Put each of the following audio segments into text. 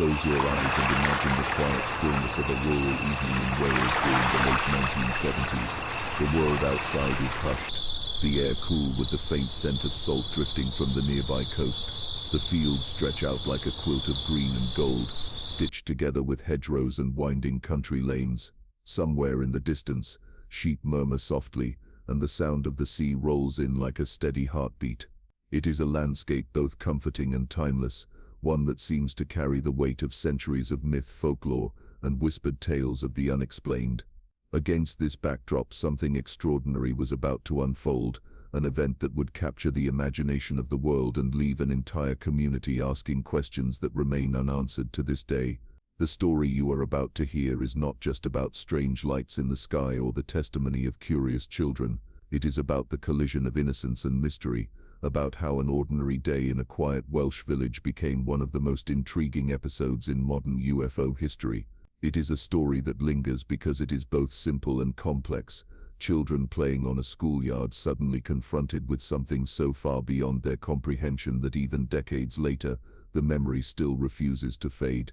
Close your eyes and imagine the quiet stillness of a rural evening in Wales during the late 1970s. The world outside is hushed, the air cool with the faint scent of salt drifting from the nearby coast. The fields stretch out like a quilt of green and gold, stitched together with hedgerows and winding country lanes. Somewhere in the distance, sheep murmur softly, and the sound of the sea rolls in like a steady heartbeat. It is a landscape both comforting and timeless, one that seems to carry the weight of centuries of myth, folklore, and whispered tales of the unexplained. Against this backdrop, something extraordinary was about to unfold, an event that would capture the imagination of the world and leave an entire community asking questions that remain unanswered to this day. The story you are about to hear is not just about strange lights in the sky or the testimony of curious children. It is about the collision of innocence and mystery, about how an ordinary day in a quiet Welsh village became one of the most intriguing episodes in modern UFO history. It is a story that lingers because it is both simple and complex. Children playing on a schoolyard suddenly confronted with something so far beyond their comprehension that even decades later, the memory still refuses to fade.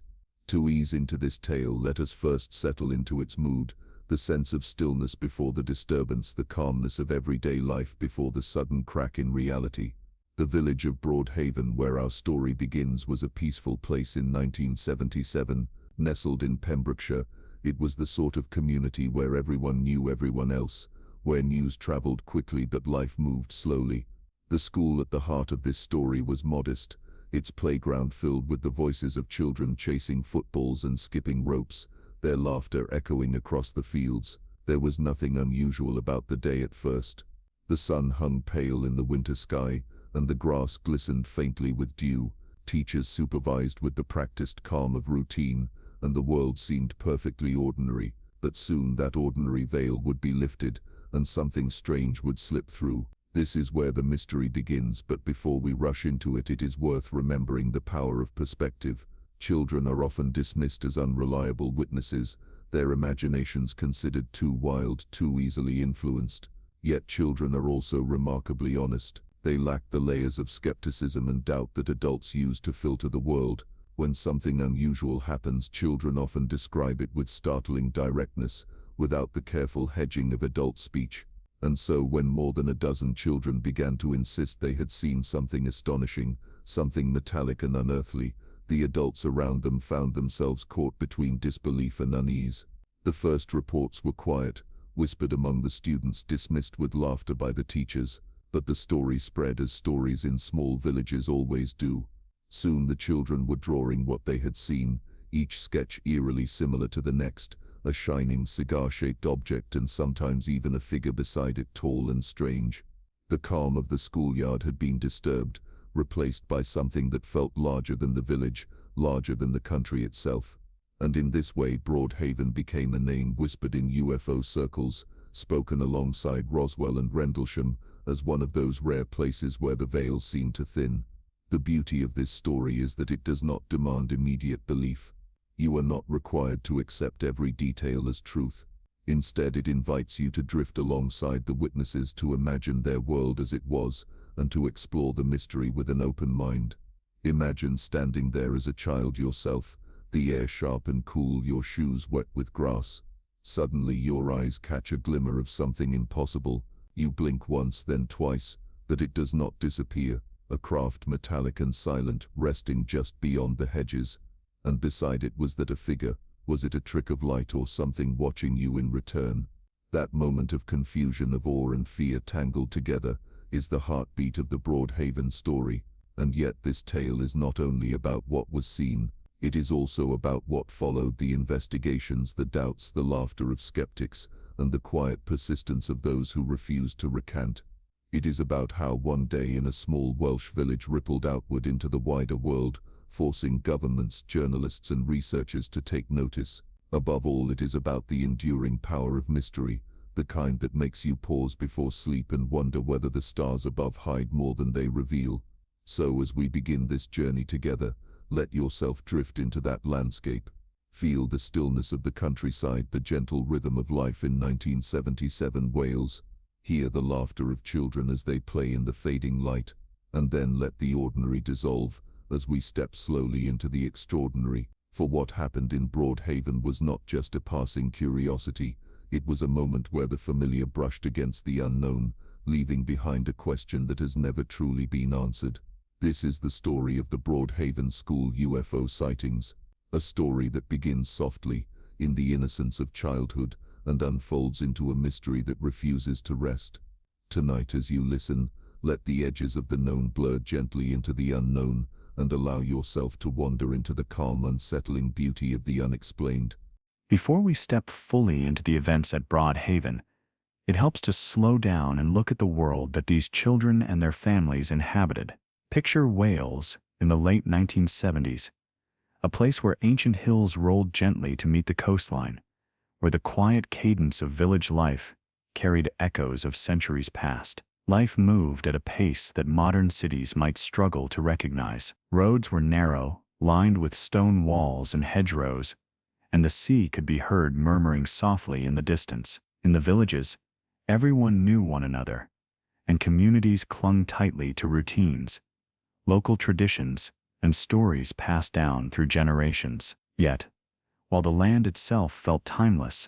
To ease into this tale, let us first settle into its mood, the sense of stillness before the disturbance, the calmness of everyday life before the sudden crack in reality. The village of Broadhaven, where our story begins, was a peaceful place in 1977, nestled in Pembrokeshire. It was the sort of community where everyone knew everyone else, where news traveled quickly but life moved slowly. The school at the heart of this story was modest, its playground filled with the voices of children chasing footballs and skipping ropes, their laughter echoing across the fields. There was nothing unusual about the day at first. The sun hung pale in the winter sky, and the grass glistened faintly with dew. Teachers supervised with the practiced calm of routine, and the world seemed perfectly ordinary. But soon that ordinary veil would be lifted, and something strange would slip through. This is where the mystery begins, but before we rush into it, it is worth remembering the power of perspective. Children are often dismissed as unreliable witnesses, their imaginations considered too wild, too easily influenced. Yet children are also remarkably honest. They lack the layers of skepticism and doubt that adults use to filter the world. When something unusual happens, children often describe it with startling directness, without the careful hedging of adult speech. And so when more than a dozen children began to insist they had seen something astonishing, something metallic and unearthly, the adults around them found themselves caught between disbelief and unease. The first reports were quiet, whispered among the students, dismissed with laughter by the teachers, but the story spread as stories in small villages always do. Soon the children were drawing what they had seen, each sketch eerily similar to the next, a shining cigar-shaped object and sometimes even a figure beside it, tall and strange. The calm of the schoolyard had been disturbed, replaced by something that felt larger than the village, larger than the country itself. And in this way Broadhaven became a name whispered in UFO circles, spoken alongside Roswell and Rendlesham, as one of those rare places where the veil seemed to thin. The beauty of this story is that it does not demand immediate belief. You are not required to accept every detail as truth. Instead, it invites you to drift alongside the witnesses, to imagine their world as it was, and to explore the mystery with an open mind. Imagine standing there as a child yourself, the air sharp and cool, your shoes wet with grass. Suddenly your eyes catch a glimmer of something impossible. You blink once, then twice, but it does not disappear. A craft, metallic and silent, resting just beyond the hedges. And beside it was that a figure. Was it a trick of light or something watching you in return? That moment of confusion, of awe and fear tangled together, is the heartbeat of the Broadhaven story. And yet this tale is not only about what was seen, it is also about what followed: the investigations, the doubts, the laughter of skeptics, and the quiet persistence of those who refused to recant. It is about how one day in a small Welsh village rippled outward into the wider world, forcing governments, journalists and researchers to take notice. Above all, it is about the enduring power of mystery, the kind that makes you pause before sleep and wonder whether the stars above hide more than they reveal. So as we begin this journey together, let yourself drift into that landscape. Feel the stillness of the countryside, the gentle rhythm of life in 1977 Wales. Hear the laughter of children as they play in the fading light, and then let the ordinary dissolve as we step slowly into the extraordinary. For what happened in Broadhaven was not just a passing curiosity, it was a moment where the familiar brushed against the unknown, leaving behind a question that has never truly been answered. This is the story of the Broadhaven School UFO sightings, a story that begins softly, in the innocence of childhood, and unfolds into a mystery that refuses to rest. Tonight, as you listen, let the edges of the known blur gently into the unknown, and allow yourself to wander into the calm, unsettling beauty of the unexplained. Before we step fully into the events at Broadhaven, it helps to slow down and look at the world that these children and their families inhabited. Picture Wales in the late 1970s, a place where ancient hills rolled gently to meet the coastline, where the quiet cadence of village life carried echoes of centuries past. Life moved at a pace that modern cities might struggle to recognize. Roads were narrow, lined with stone walls and hedgerows, and the sea could be heard murmuring softly in the distance. In the villages, everyone knew one another, and communities clung tightly to routines, local traditions, and stories passed down through generations. Yet, while the land itself felt timeless,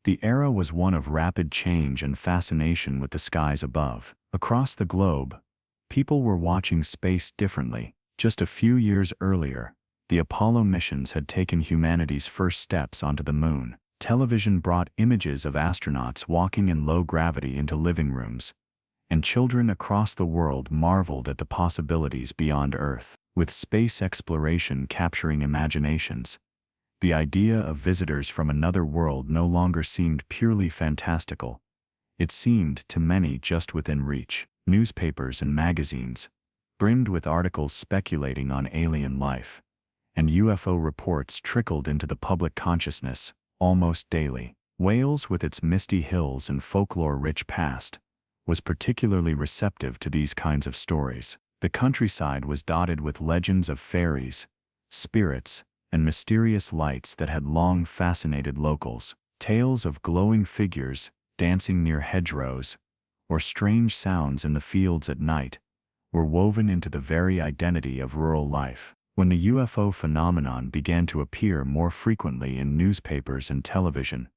the era was one of rapid change and fascination with the skies above. Across the globe, people were watching space differently. Just a few years earlier, the Apollo missions had taken humanity's first steps onto the moon. Television brought images of astronauts walking in low gravity into living rooms, and children across the world marveled at the possibilities beyond Earth. With space exploration capturing imaginations, the idea of visitors from another world no longer seemed purely fantastical. It seemed to many just within reach. Newspapers and magazines brimmed with articles speculating on alien life, and UFO reports trickled into the public consciousness almost daily. Wales, with its misty hills and folklore-rich past, was particularly receptive to these kinds of stories. The countryside was dotted with legends of fairies, spirits, and mysterious lights that had long fascinated locals. Tales of glowing figures dancing near hedgerows, or strange sounds in the fields at night, were woven into the very identity of rural life. When the UFO phenomenon began to appear more frequently in newspapers and television,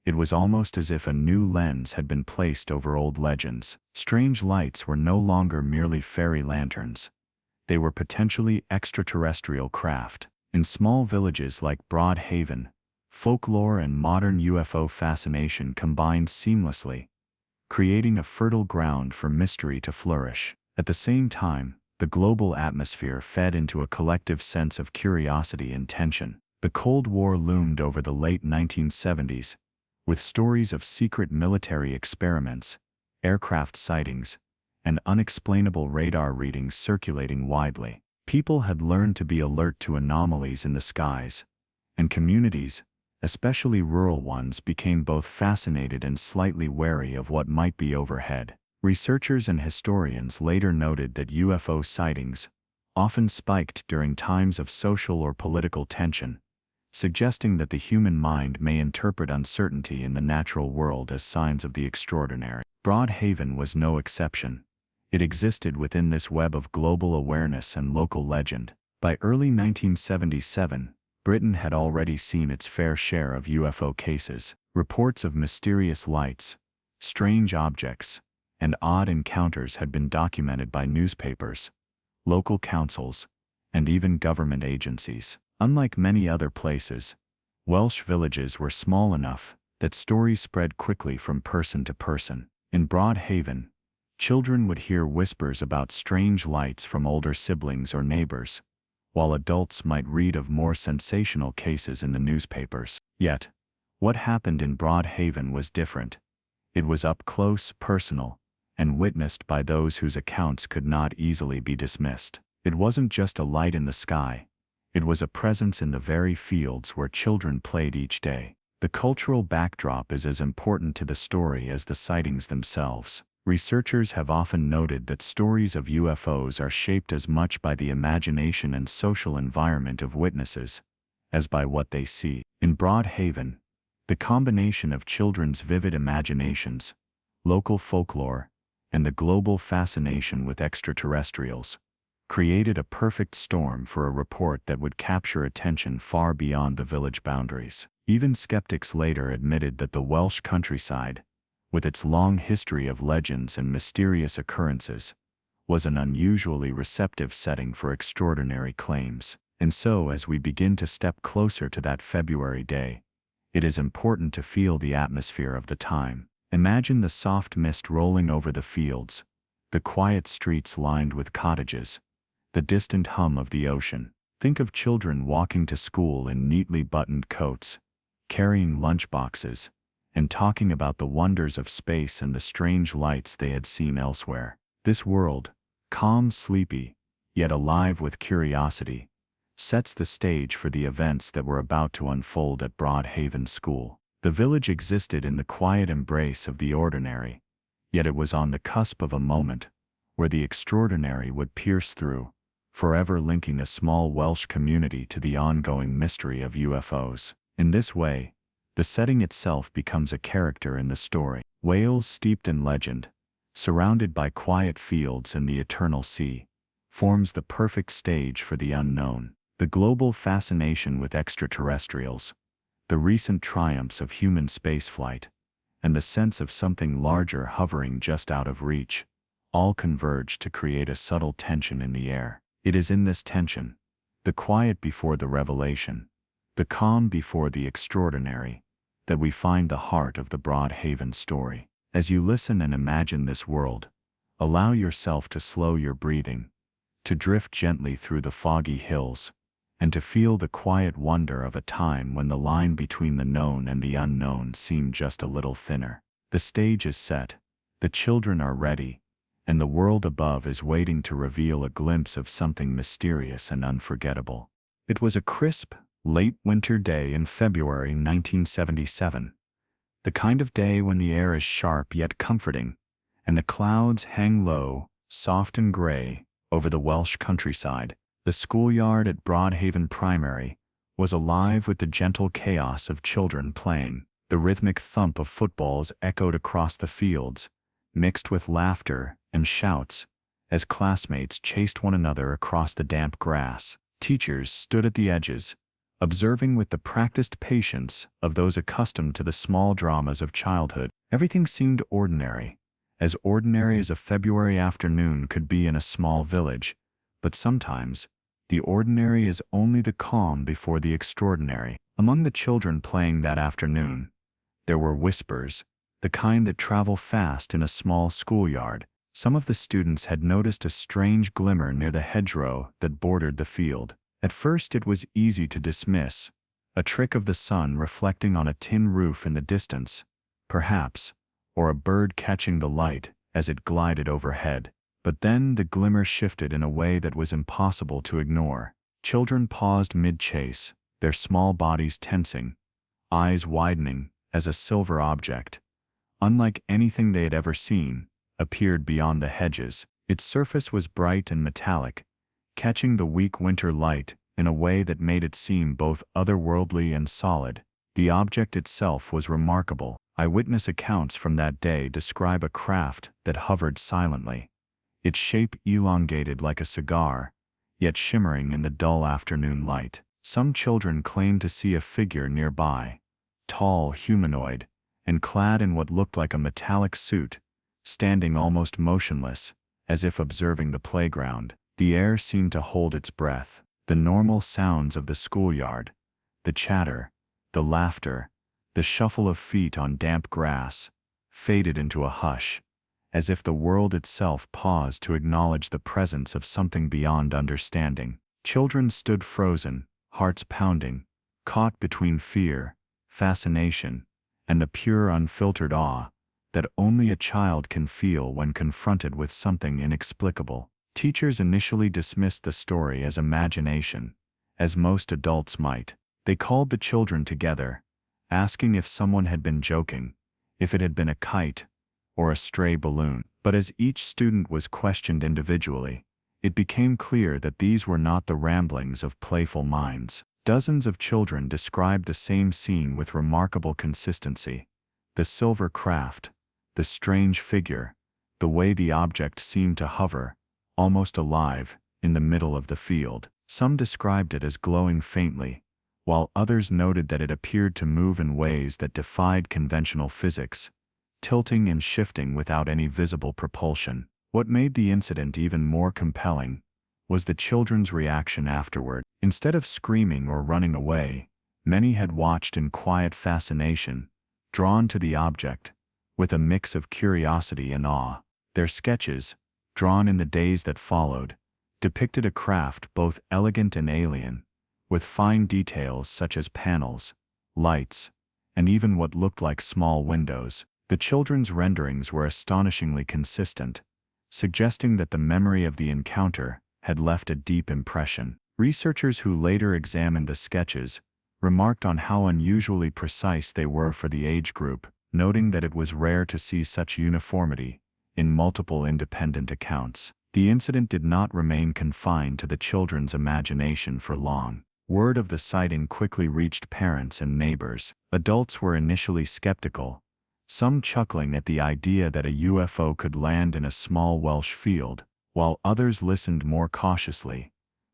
it was almost as if a new lens had been placed over old legends. Strange lights were no longer merely fairy lanterns. They were potentially extraterrestrial craft. In small villages like Broadhaven, folklore and modern UFO fascination combined seamlessly, creating a fertile ground for mystery to flourish. At the same time, the global atmosphere fed into a collective sense of curiosity and tension. The Cold War loomed over the late 1970s, with stories of secret military experiments, aircraft sightings, and unexplainable radar readings circulating widely. People had learned to be alert to anomalies in the skies, and communities, especially rural ones, became both fascinated and slightly wary of what might be overhead. Researchers and historians later noted that UFO sightings often spiked during times of social or political tension, suggesting that the human mind may interpret uncertainty in the natural world as signs of the extraordinary. Broadhaven was no exception. It existed within this web of global awareness and local legend. By early 1977, Britain had already seen its fair share of UFO cases. Reports of mysterious lights, strange objects, and odd encounters had been documented by newspapers, local councils, and even government agencies. Unlike many other places, Welsh villages were small enough that stories spread quickly from person to person. In Broadhaven, children would hear whispers about strange lights from older siblings or neighbors, while adults might read of more sensational cases in the newspapers. Yet, what happened in Broadhaven was different. It was up close, personal, and witnessed by those whose accounts could not easily be dismissed. It wasn't just a light in the sky. It was a presence in the very fields where children played each day. The cultural backdrop is as important to the story as the sightings themselves. Researchers have often noted that stories of UFOs are shaped as much by the imagination and social environment of witnesses as by what they see. In Broadhaven, the combination of children's vivid imaginations, local folklore, and the global fascination with extraterrestrials created a perfect storm for a report that would capture attention far beyond the village boundaries. Even skeptics later admitted that the Welsh countryside, with its long history of legends and mysterious occurrences, was an unusually receptive setting for extraordinary claims. And so, as we begin to step closer to that February day, it is important to feel the atmosphere of the time. Imagine the soft mist rolling over the fields, the quiet streets lined with cottages, the distant hum of the ocean. Think of children walking to school in neatly buttoned coats, carrying lunchboxes, and talking about the wonders of space and the strange lights they had seen elsewhere. This world, calm, sleepy, yet alive with curiosity, sets the stage for the events that were about to unfold at Broadhaven School. The village existed in the quiet embrace of the ordinary, yet it was on the cusp of a moment where the extraordinary would pierce through, forever linking a small Welsh community to the ongoing mystery of UFOs. In this way, the setting itself becomes a character in the story. Wales, steeped in legend, surrounded by quiet fields and the eternal sea, forms the perfect stage for the unknown. The global fascination with extraterrestrials, the recent triumphs of human spaceflight, and the sense of something larger hovering just out of reach, all converge to create a subtle tension in the air. It is in this tension, the quiet before the revelation, the calm before the extraordinary, that we find the heart of the Broadhaven story. As you listen and imagine this world, allow yourself to slow your breathing, to drift gently through the foggy hills, and to feel the quiet wonder of a time when the line between the known and the unknown seemed just a little thinner. The stage is set, the children are ready, and the world above is waiting to reveal a glimpse of something mysterious and unforgettable. It was a crisp, late winter day in February 1977. The kind of day when the air is sharp yet comforting, and the clouds hang low, soft and gray, over the Welsh countryside. The schoolyard at Broadhaven Primary was alive with the gentle chaos of children playing. The rhythmic thump of footballs echoed across the fields, mixed with laughter and shouts, as classmates chased one another across the damp grass. Teachers stood at the edges, observing with the practiced patience of those accustomed to the small dramas of childhood. Everything seemed ordinary as a February afternoon could be in a small village, but sometimes the ordinary is only the calm before the extraordinary. Among the children playing that afternoon, there were whispers, the kind that travel fast in a small schoolyard. Some of the students had noticed a strange glimmer near the hedgerow that bordered the field. At first it was easy to dismiss, a trick of the sun reflecting on a tin roof in the distance, perhaps, or a bird catching the light as it glided overhead. But then the glimmer shifted in a way that was impossible to ignore. Children paused mid-chase, their small bodies tensing, eyes widening as a silver object, unlike anything they had ever seen, appeared beyond the hedges. Its surface was bright and metallic, catching the weak winter light in a way that made it seem both otherworldly and solid. The object itself was remarkable. Eyewitness accounts from that day describe a craft that hovered silently, its shape elongated like a cigar, yet shimmering in the dull afternoon light. Some children claimed to see a figure nearby, tall, humanoid, and clad in what looked like a metallic suit, standing almost motionless, as if observing the playground. The air seemed to hold its breath. The normal sounds of the schoolyard, the chatter, the laughter, the shuffle of feet on damp grass, faded into a hush, as if the world itself paused to acknowledge the presence of something beyond understanding. Children stood frozen, hearts pounding, caught between fear, fascination, and the pure unfiltered awe that only a child can feel when confronted with something inexplicable. Teachers initially dismissed the story as imagination, as most adults might. They called the children together, asking if someone had been joking, if it had been a kite, or a stray balloon. But as each student was questioned individually, it became clear that these were not the ramblings of playful minds. Dozens of children described the same scene with remarkable consistency. The silver craft, the strange figure, the way the object seemed to hover, almost alive, in the middle of the field. Some described it as glowing faintly, while others noted that it appeared to move in ways that defied conventional physics, tilting and shifting without any visible propulsion. What made the incident even more compelling was the children's reaction afterward. Instead of screaming or running away, many had watched in quiet fascination, drawn to the object, with a mix of curiosity and awe. Their sketches, drawn in the days that followed, depicted a craft both elegant and alien, with fine details such as panels, lights, and even what looked like small windows. The children's renderings were astonishingly consistent, suggesting that the memory of the encounter had left a deep impression. Researchers who later examined the sketches remarked on how unusually precise they were for the age group, noting that it was rare to see such uniformity in multiple independent accounts. The incident did not remain confined to the children's imagination for long. Word of the sighting quickly reached parents and neighbors. Adults were initially skeptical, some chuckling at the idea that a UFO could land in a small Welsh field, while others listened more cautiously,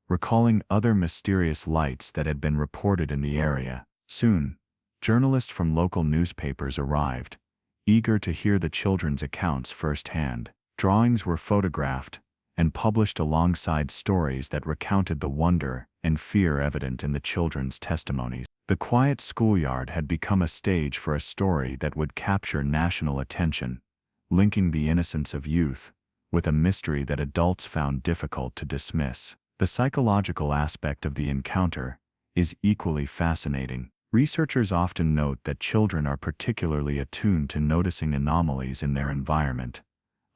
recalling other mysterious lights that had been reported in the area. Soon, journalists from local newspapers arrived, eager to hear the children's accounts firsthand. Drawings were photographed and published alongside stories that recounted the wonder and fear evident in the children's testimonies. The quiet schoolyard had become a stage for a story that would capture national attention, linking the innocence of youth with a mystery that adults found difficult to dismiss. The psychological aspect of the encounter is equally fascinating. Researchers often note that children are particularly attuned to noticing anomalies in their environment,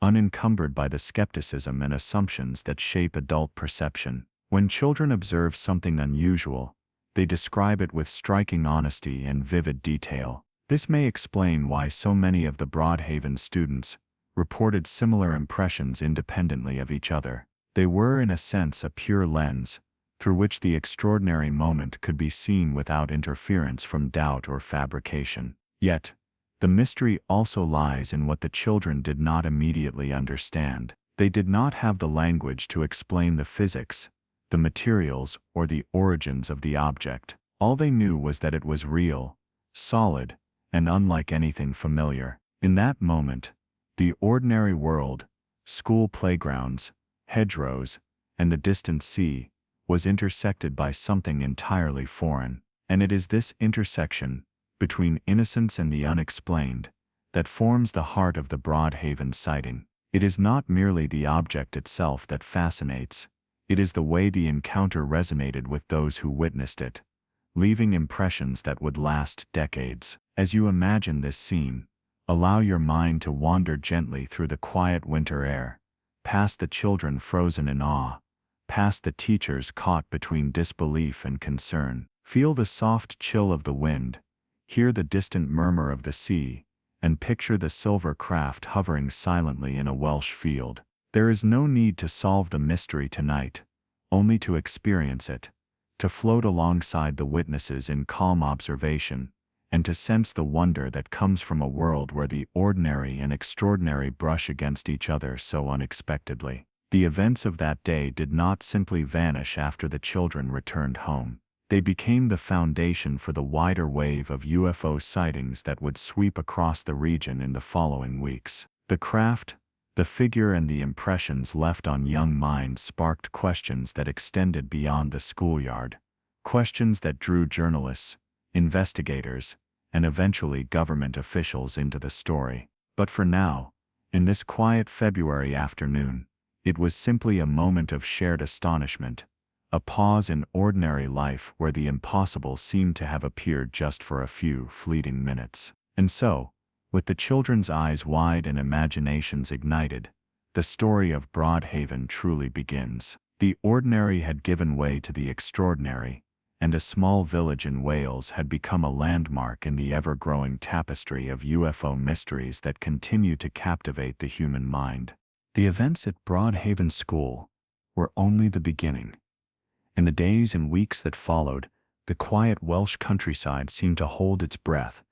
unencumbered by the skepticism and assumptions that shape adult perception. When children observe something unusual, they describe it with striking honesty and vivid detail. This may explain why so many of the Broadhaven students reported similar impressions independently of each other. They were in a sense a pure lens, through which the extraordinary moment could be seen without interference from doubt or fabrication. Yet, the mystery also lies in what the children did not immediately understand. They did not have the language to explain the physics, the materials, or the origins of the object. All they knew was that it was real, solid, and unlike anything familiar. In that moment, the ordinary world, school playgrounds, hedgerows, and the distant sea, was intersected by something entirely foreign. And it is this intersection, between innocence and the unexplained, that forms the heart of the Broadhaven sighting. It is not merely the object itself that fascinates, it is the way the encounter resonated with those who witnessed it, leaving impressions that would last decades. As you imagine this scene, allow your mind to wander gently through the quiet winter air, past the children frozen in awe, past the teachers caught between disbelief and concern. Feel the soft chill of the wind, hear the distant murmur of the sea, and picture the silver craft hovering silently in a Welsh field. There is no need to solve the mystery tonight, only to experience it, to float alongside the witnesses in calm observation, and to sense the wonder that comes from a world where the ordinary and extraordinary brush against each other so unexpectedly. The events of that day did not simply vanish after the children returned home. They became the foundation for the wider wave of UFO sightings that would sweep across the region in the following weeks. The craft, the figure, and the impressions left on young minds sparked questions that extended beyond the schoolyard, questions that drew journalists, investigators, and eventually government officials into the story. But for now, in this quiet February afternoon, it was simply a moment of shared astonishment, a pause in ordinary life where the impossible seemed to have appeared just for a few fleeting minutes. And so, with the children's eyes wide and imaginations ignited, the story of Broadhaven truly begins. The ordinary had given way to the extraordinary, and a small village in Wales had become a landmark in the ever-growing tapestry of UFO mysteries that continue to captivate the human mind. The events at Broadhaven School were only the beginning. In the days and weeks that followed, the quiet Welsh countryside seemed to hold its breath,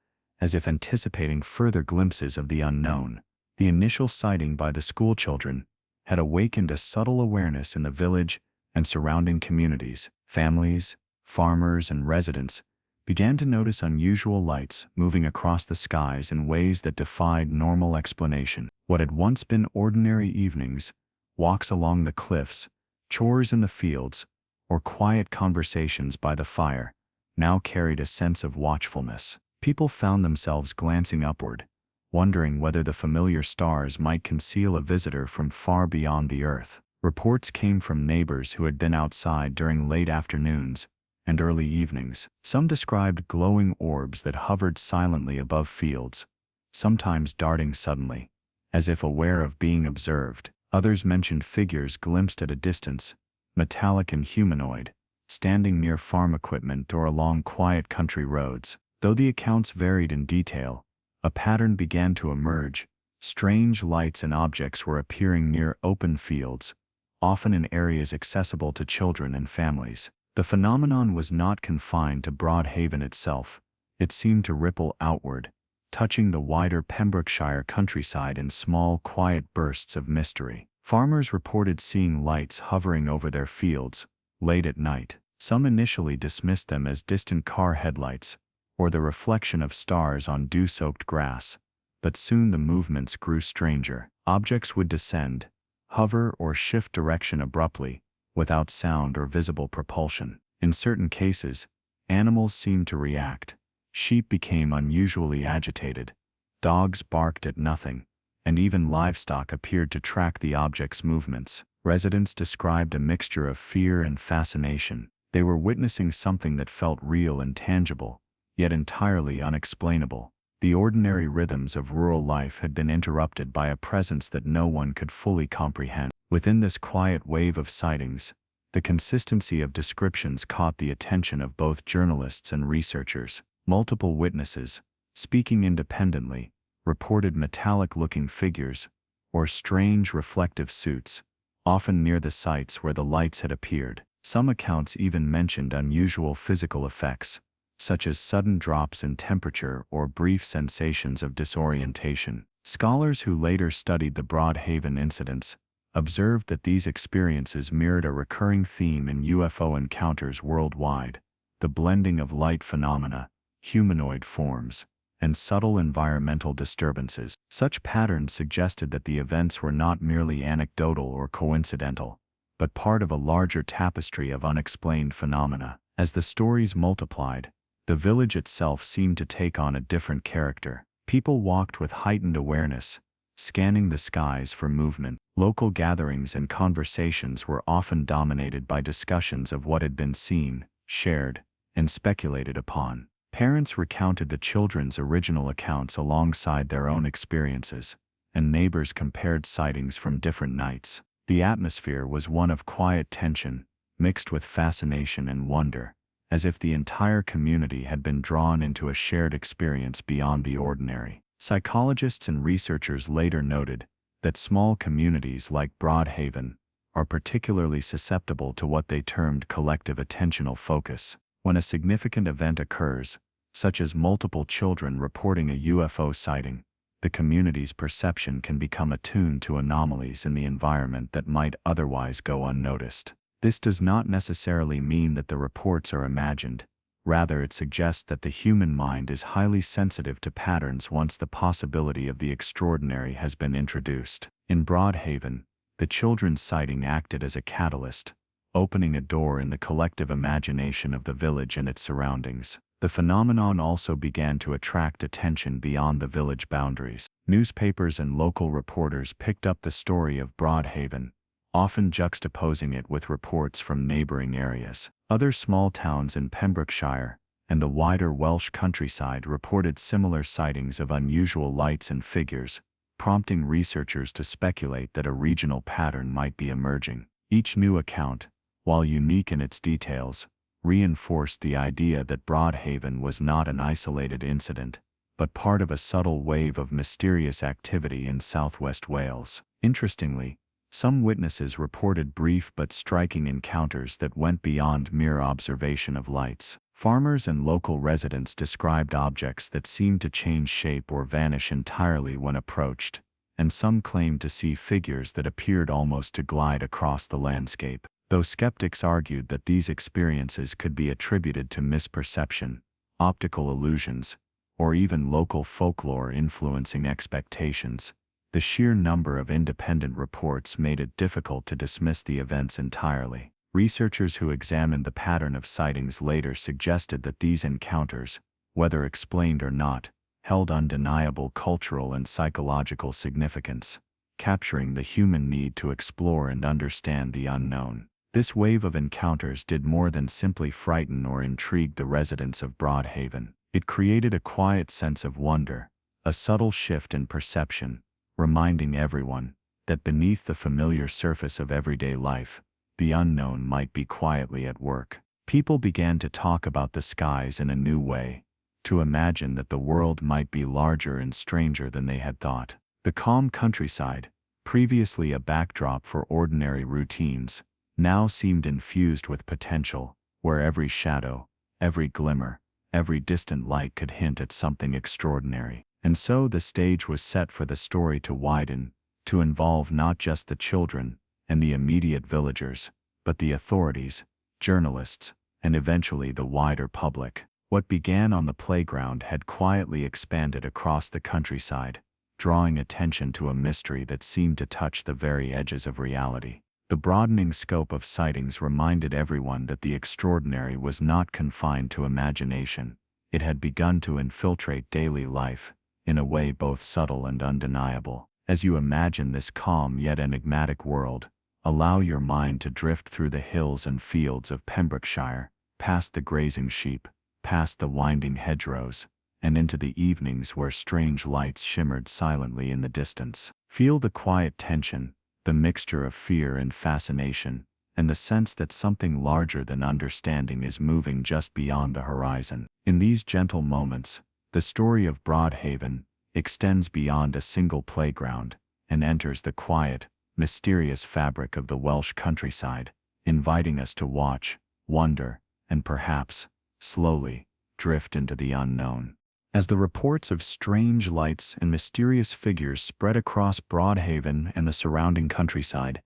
as if anticipating further glimpses of the unknown. The initial sighting by the schoolchildren had awakened a subtle awareness in the village and surrounding communities, families, farmers, and residents began to notice unusual lights moving across the skies in ways that defied normal explanation. What had once been ordinary evenings, walks along the cliffs, chores in the fields, or quiet conversations by the fire, now carried a sense of watchfulness. People found themselves glancing upward, wondering whether the familiar stars might conceal a visitor from far beyond the earth. Reports came from neighbors who had been outside during late afternoons and early evenings. Some described glowing orbs that hovered silently above fields, sometimes darting suddenly, as if aware of being observed. Others mentioned figures glimpsed at a distance, metallic and humanoid, standing near farm equipment or along quiet country roads. Though the accounts varied in detail, a pattern began to emerge. Strange lights and objects were appearing near open fields, often in areas accessible to children and families. The phenomenon was not confined to Broadhaven itself. It seemed to ripple outward, touching the wider Pembrokeshire countryside in small, quiet bursts of mystery. Farmers reported seeing lights hovering over their fields late at night. Some initially dismissed them as distant car headlights or the reflection of stars on dew-soaked grass, but soon the movements grew stranger. Objects would descend, hover, or shift direction abruptly, without sound or visible propulsion. In certain cases, animals seemed to react. Sheep became unusually agitated, dogs barked at nothing, and even livestock appeared to track the object's movements. Residents described a mixture of fear and fascination. They were witnessing something that felt real and tangible, yet entirely unexplainable. The ordinary rhythms of rural life had been interrupted by a presence that no one could fully comprehend. Within this quiet wave of sightings, the consistency of descriptions caught the attention of both journalists and researchers. Multiple witnesses, speaking independently, reported metallic-looking figures, or strange reflective suits, often near the sites where the lights had appeared. Some accounts even mentioned unusual physical effects, such as sudden drops in temperature or brief sensations of disorientation. Scholars who later studied the Broadhaven incidents observed that these experiences mirrored a recurring theme in UFO encounters worldwide: the blending of light phenomena, humanoid forms, and subtle environmental disturbances. Such patterns suggested that the events were not merely anecdotal or coincidental, but part of a larger tapestry of unexplained phenomena. As the stories multiplied, the village itself seemed to take on a different character. People walked with heightened awareness, scanning the skies for movement. Local gatherings and conversations were often dominated by discussions of what had been seen, shared, and speculated upon. Parents recounted the children's original accounts alongside their own experiences, and neighbors compared sightings from different nights. The atmosphere was one of quiet tension, mixed with fascination and wonder, as if the entire community had been drawn into a shared experience beyond the ordinary. Psychologists and researchers later noted that small communities like Broadhaven are particularly susceptible to what they termed collective attentional focus. When a significant event occurs, such as multiple children reporting a UFO sighting, the community's perception can become attuned to anomalies in the environment that might otherwise go unnoticed. This does not necessarily mean that the reports are imagined. Rather, it suggests that the human mind is highly sensitive to patterns once the possibility of the extraordinary has been introduced. In Broadhaven, the children's sighting acted as a catalyst, opening a door in the collective imagination of the village and its surroundings. The phenomenon also began to attract attention beyond the village boundaries. Newspapers and local reporters picked up the story of Broadhaven, often juxtaposing it with reports from neighboring areas. Other small towns in Pembrokeshire and the wider Welsh countryside reported similar sightings of unusual lights and figures, prompting researchers to speculate that a regional pattern might be emerging. Each new account, while unique in its details, reinforced the idea that Broadhaven was not an isolated incident, but part of a subtle wave of mysterious activity in southwest Wales. Interestingly, some witnesses reported brief but striking encounters that went beyond mere observation of lights. Farmers and local residents described objects that seemed to change shape or vanish entirely when approached, and some claimed to see figures that appeared almost to glide across the landscape. though skeptics argued that these experiences could be attributed to misperception, optical illusions, or even local folklore influencing expectations. The sheer number of independent reports made it difficult to dismiss the events entirely. Researchers who examined the pattern of sightings later suggested that these encounters, whether explained or not, held undeniable cultural and psychological significance, capturing the human need to explore and understand the unknown. This wave of encounters did more than simply frighten or intrigue the residents of Broadhaven. It created a quiet sense of wonder, a subtle shift in perception, reminding everyone that beneath the familiar surface of everyday life, the unknown might be quietly at work. People began to talk about the skies in a new way, to imagine that the world might be larger and stranger than they had thought. The calm countryside, previously a backdrop for ordinary routines, now seemed infused with potential, where every shadow, every glimmer, every distant light could hint at something extraordinary. And so the stage was set for the story to widen, to involve not just the children and the immediate villagers, but the authorities, journalists, and eventually the wider public. What began on the playground had quietly expanded across the countryside, drawing attention to a mystery that seemed to touch the very edges of reality. The broadening scope of sightings reminded everyone that the extraordinary was not confined to imagination. It had begun to infiltrate daily life, in a way both subtle and undeniable. As you imagine this calm yet enigmatic world, allow your mind to drift through the hills and fields of Pembrokeshire, past the grazing sheep, past the winding hedgerows, and into the evenings where strange lights shimmered silently in the distance. Feel the quiet tension, the mixture of fear and fascination, and the sense that something larger than understanding is moving just beyond the horizon. In these gentle moments, the story of Broadhaven extends beyond a single playground and enters the quiet, mysterious fabric of the Welsh countryside, inviting us to watch, wonder, and perhaps, slowly, drift into the unknown. As the reports of strange lights and mysterious figures spread across Broadhaven and the surrounding countryside,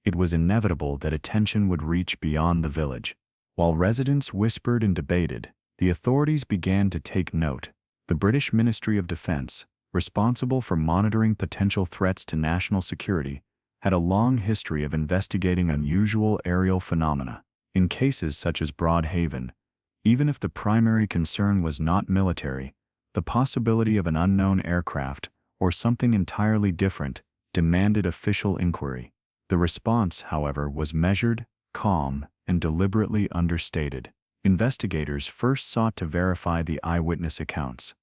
it was inevitable that attention would reach beyond the village. While residents whispered and debated, the authorities began to take note. The British Ministry of Defence, responsible for monitoring potential threats to national security, had a long history of investigating unusual aerial phenomena. In cases such as Broadhaven, even if the primary concern was not military, the possibility of an unknown aircraft, or something entirely different, demanded official inquiry. The response, however, was measured, calm, and deliberately understated. Investigators first sought to verify the eyewitness accounts.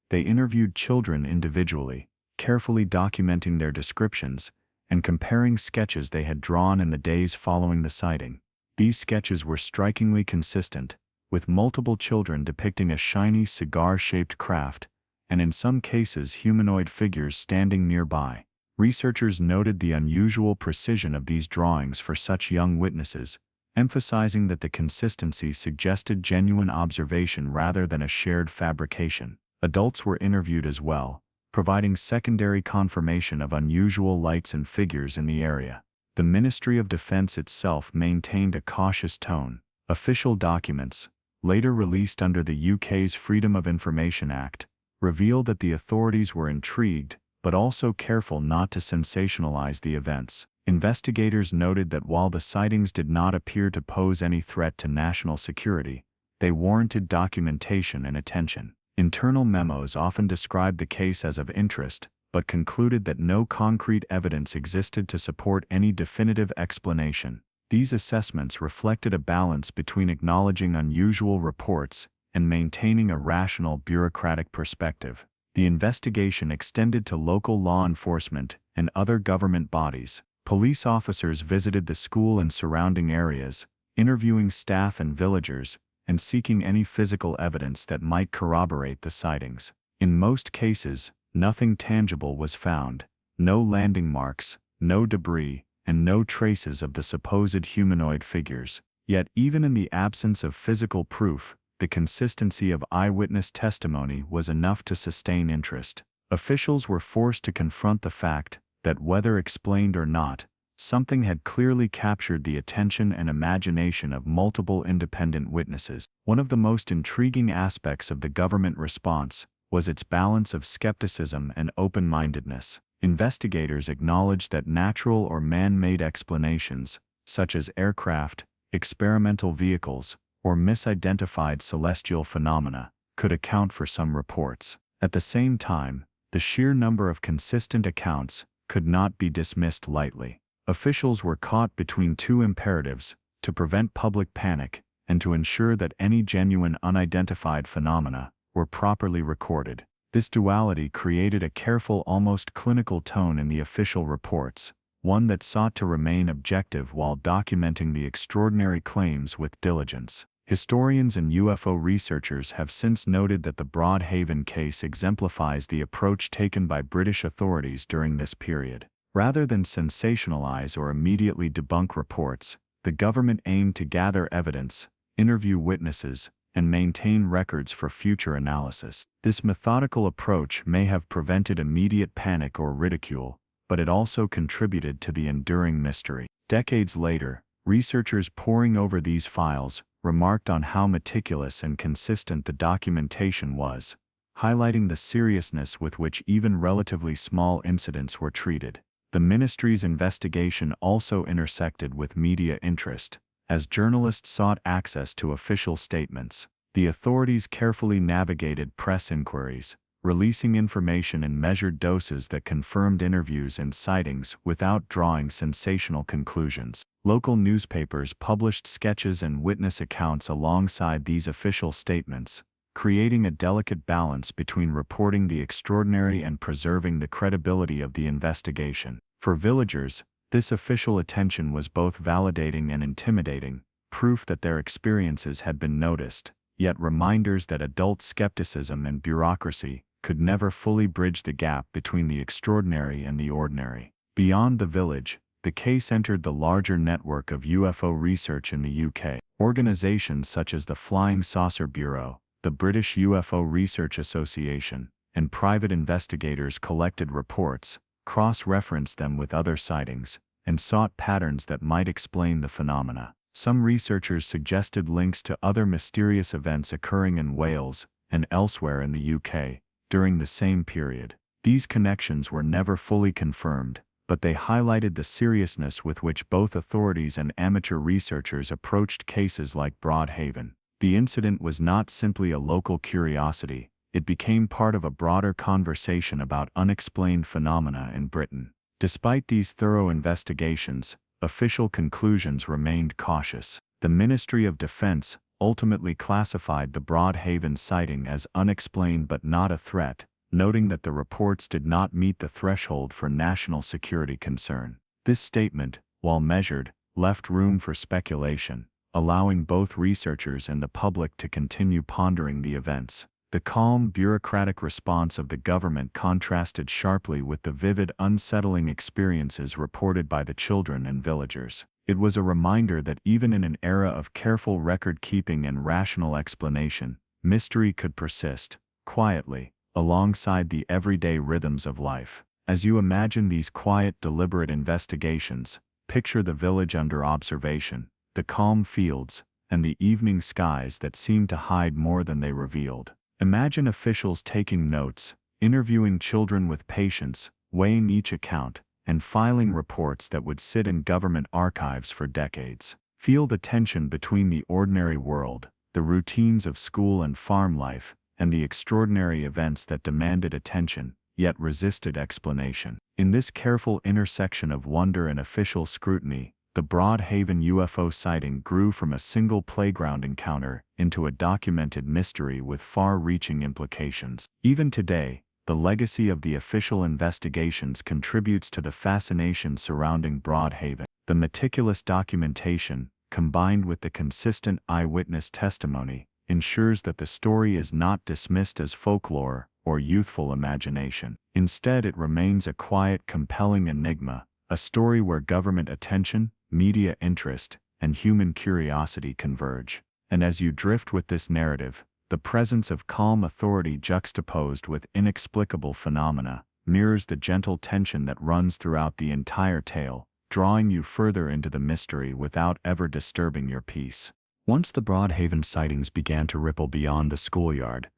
They interviewed children individually, carefully documenting their descriptions and comparing sketches they had drawn in the days following the sighting. These sketches were strikingly consistent, with multiple children depicting a shiny cigar-shaped craft, and in some cases humanoid figures standing nearby. Researchers noted the unusual precision of these drawings for such young witnesses, emphasizing that the consistency suggested genuine observation rather than a shared fabrication. Adults were interviewed as well, providing secondary confirmation of unusual lights and figures in the area. The Ministry of Defence itself maintained a cautious tone. Official documents, later released under the UK's Freedom of Information Act, revealed that the authorities were intrigued, but also careful not to sensationalize the events. Investigators noted that while the sightings did not appear to pose any threat to national security, they warranted documentation and attention. Internal memos often described the case as of interest, but concluded that no concrete evidence existed to support any definitive explanation. These assessments reflected a balance between acknowledging unusual reports and maintaining a rational bureaucratic perspective. The investigation extended to local law enforcement and other government bodies. Police officers visited the school and surrounding areas, interviewing staff and villagers, and seeking any physical evidence that might corroborate the sightings. In most cases, nothing tangible was found: no landing marks, no debris, and no traces of the supposed humanoid figures. Yet even in the absence of physical proof, the consistency of eyewitness testimony was enough to sustain interest. Officials were forced to confront the fact that, whether explained or not, something had clearly captured the attention and imagination of multiple independent witnesses. One of the most intriguing aspects of the government response was its balance of skepticism and open-mindedness. Investigators acknowledged that natural or man-made explanations, such as aircraft, experimental vehicles, or misidentified celestial phenomena, could account for some reports. At the same time, the sheer number of consistent accounts could not be dismissed lightly. Officials were caught between two imperatives: to prevent public panic and to ensure that any genuine unidentified phenomena were properly recorded. This duality created a careful, almost clinical tone in the official reports, one that sought to remain objective while documenting the extraordinary claims with diligence. Historians and UFO researchers have since noted that the Broadhaven case exemplifies the approach taken by British authorities during this period. Rather than sensationalize or immediately debunk reports, the government aimed to gather evidence, interview witnesses, and maintain records for future analysis. This methodical approach may have prevented immediate panic or ridicule, but it also contributed to the enduring mystery. Decades later, researchers poring over these files remarked on how meticulous and consistent the documentation was, highlighting the seriousness with which even relatively small incidents were treated. The ministry's investigation also intersected with media interest. As journalists sought access to official statements, the authorities carefully navigated press inquiries, releasing information in measured doses that confirmed interviews and sightings without drawing sensational conclusions. Local newspapers published sketches and witness accounts alongside these official statements, creating a delicate balance between reporting the extraordinary and preserving the credibility of the investigation. For villagers, this official attention was both validating and intimidating, proof that their experiences had been noticed, yet reminders that adult skepticism and bureaucracy could never fully bridge the gap between the extraordinary and the ordinary. Beyond the village, the case entered the larger network of UFO research in the UK. Organizations such as the Flying Saucer Bureau, the British UFO Research Association, and private investigators collected reports, cross-referenced them with other sightings, and sought patterns that might explain the phenomena. Some researchers suggested links to other mysterious events occurring in Wales and elsewhere in the UK during the same period. These connections were never fully confirmed, but they highlighted the seriousness with which both authorities and amateur researchers approached cases like Broadhaven. The incident was not simply a local curiosity, it became part of a broader conversation about unexplained phenomena in Britain. Despite these thorough investigations, official conclusions remained cautious. The Ministry of Defense ultimately classified the Broadhaven sighting as unexplained but not a threat, noting that the reports did not meet the threshold for national security concern. This statement, while measured, left room for speculation, allowing both researchers and the public to continue pondering the events. The calm, bureaucratic response of the government contrasted sharply with the vivid, unsettling experiences reported by the children and villagers. It was a reminder that even in an era of careful record-keeping and rational explanation, mystery could persist, quietly, alongside the everyday rhythms of life. As you imagine these quiet, deliberate investigations, picture the village under observation, the calm fields, and the evening skies that seemed to hide more than they revealed. Imagine officials taking notes, interviewing children with patience, weighing each account, and filing reports that would sit in government archives for decades. Feel the tension between the ordinary world, the routines of school and farm life, and the extraordinary events that demanded attention, yet resisted explanation. In this careful intersection of wonder and official scrutiny, the Broadhaven UFO sighting grew from a single playground encounter into a documented mystery with far-reaching implications. Even today, the legacy of the official investigations contributes to the fascination surrounding Broadhaven. The meticulous documentation, combined with the consistent eyewitness testimony, ensures that the story is not dismissed as folklore or youthful imagination. Instead, it remains a quiet, compelling enigma, a story where government attention, media interest, and human curiosity converge. And as you drift with this narrative, the presence of calm authority juxtaposed with inexplicable phenomena mirrors the gentle tension that runs throughout the entire tale, drawing you further into the mystery without ever disturbing your peace. Once the Broadhaven sightings began to ripple beyond the schoolyard,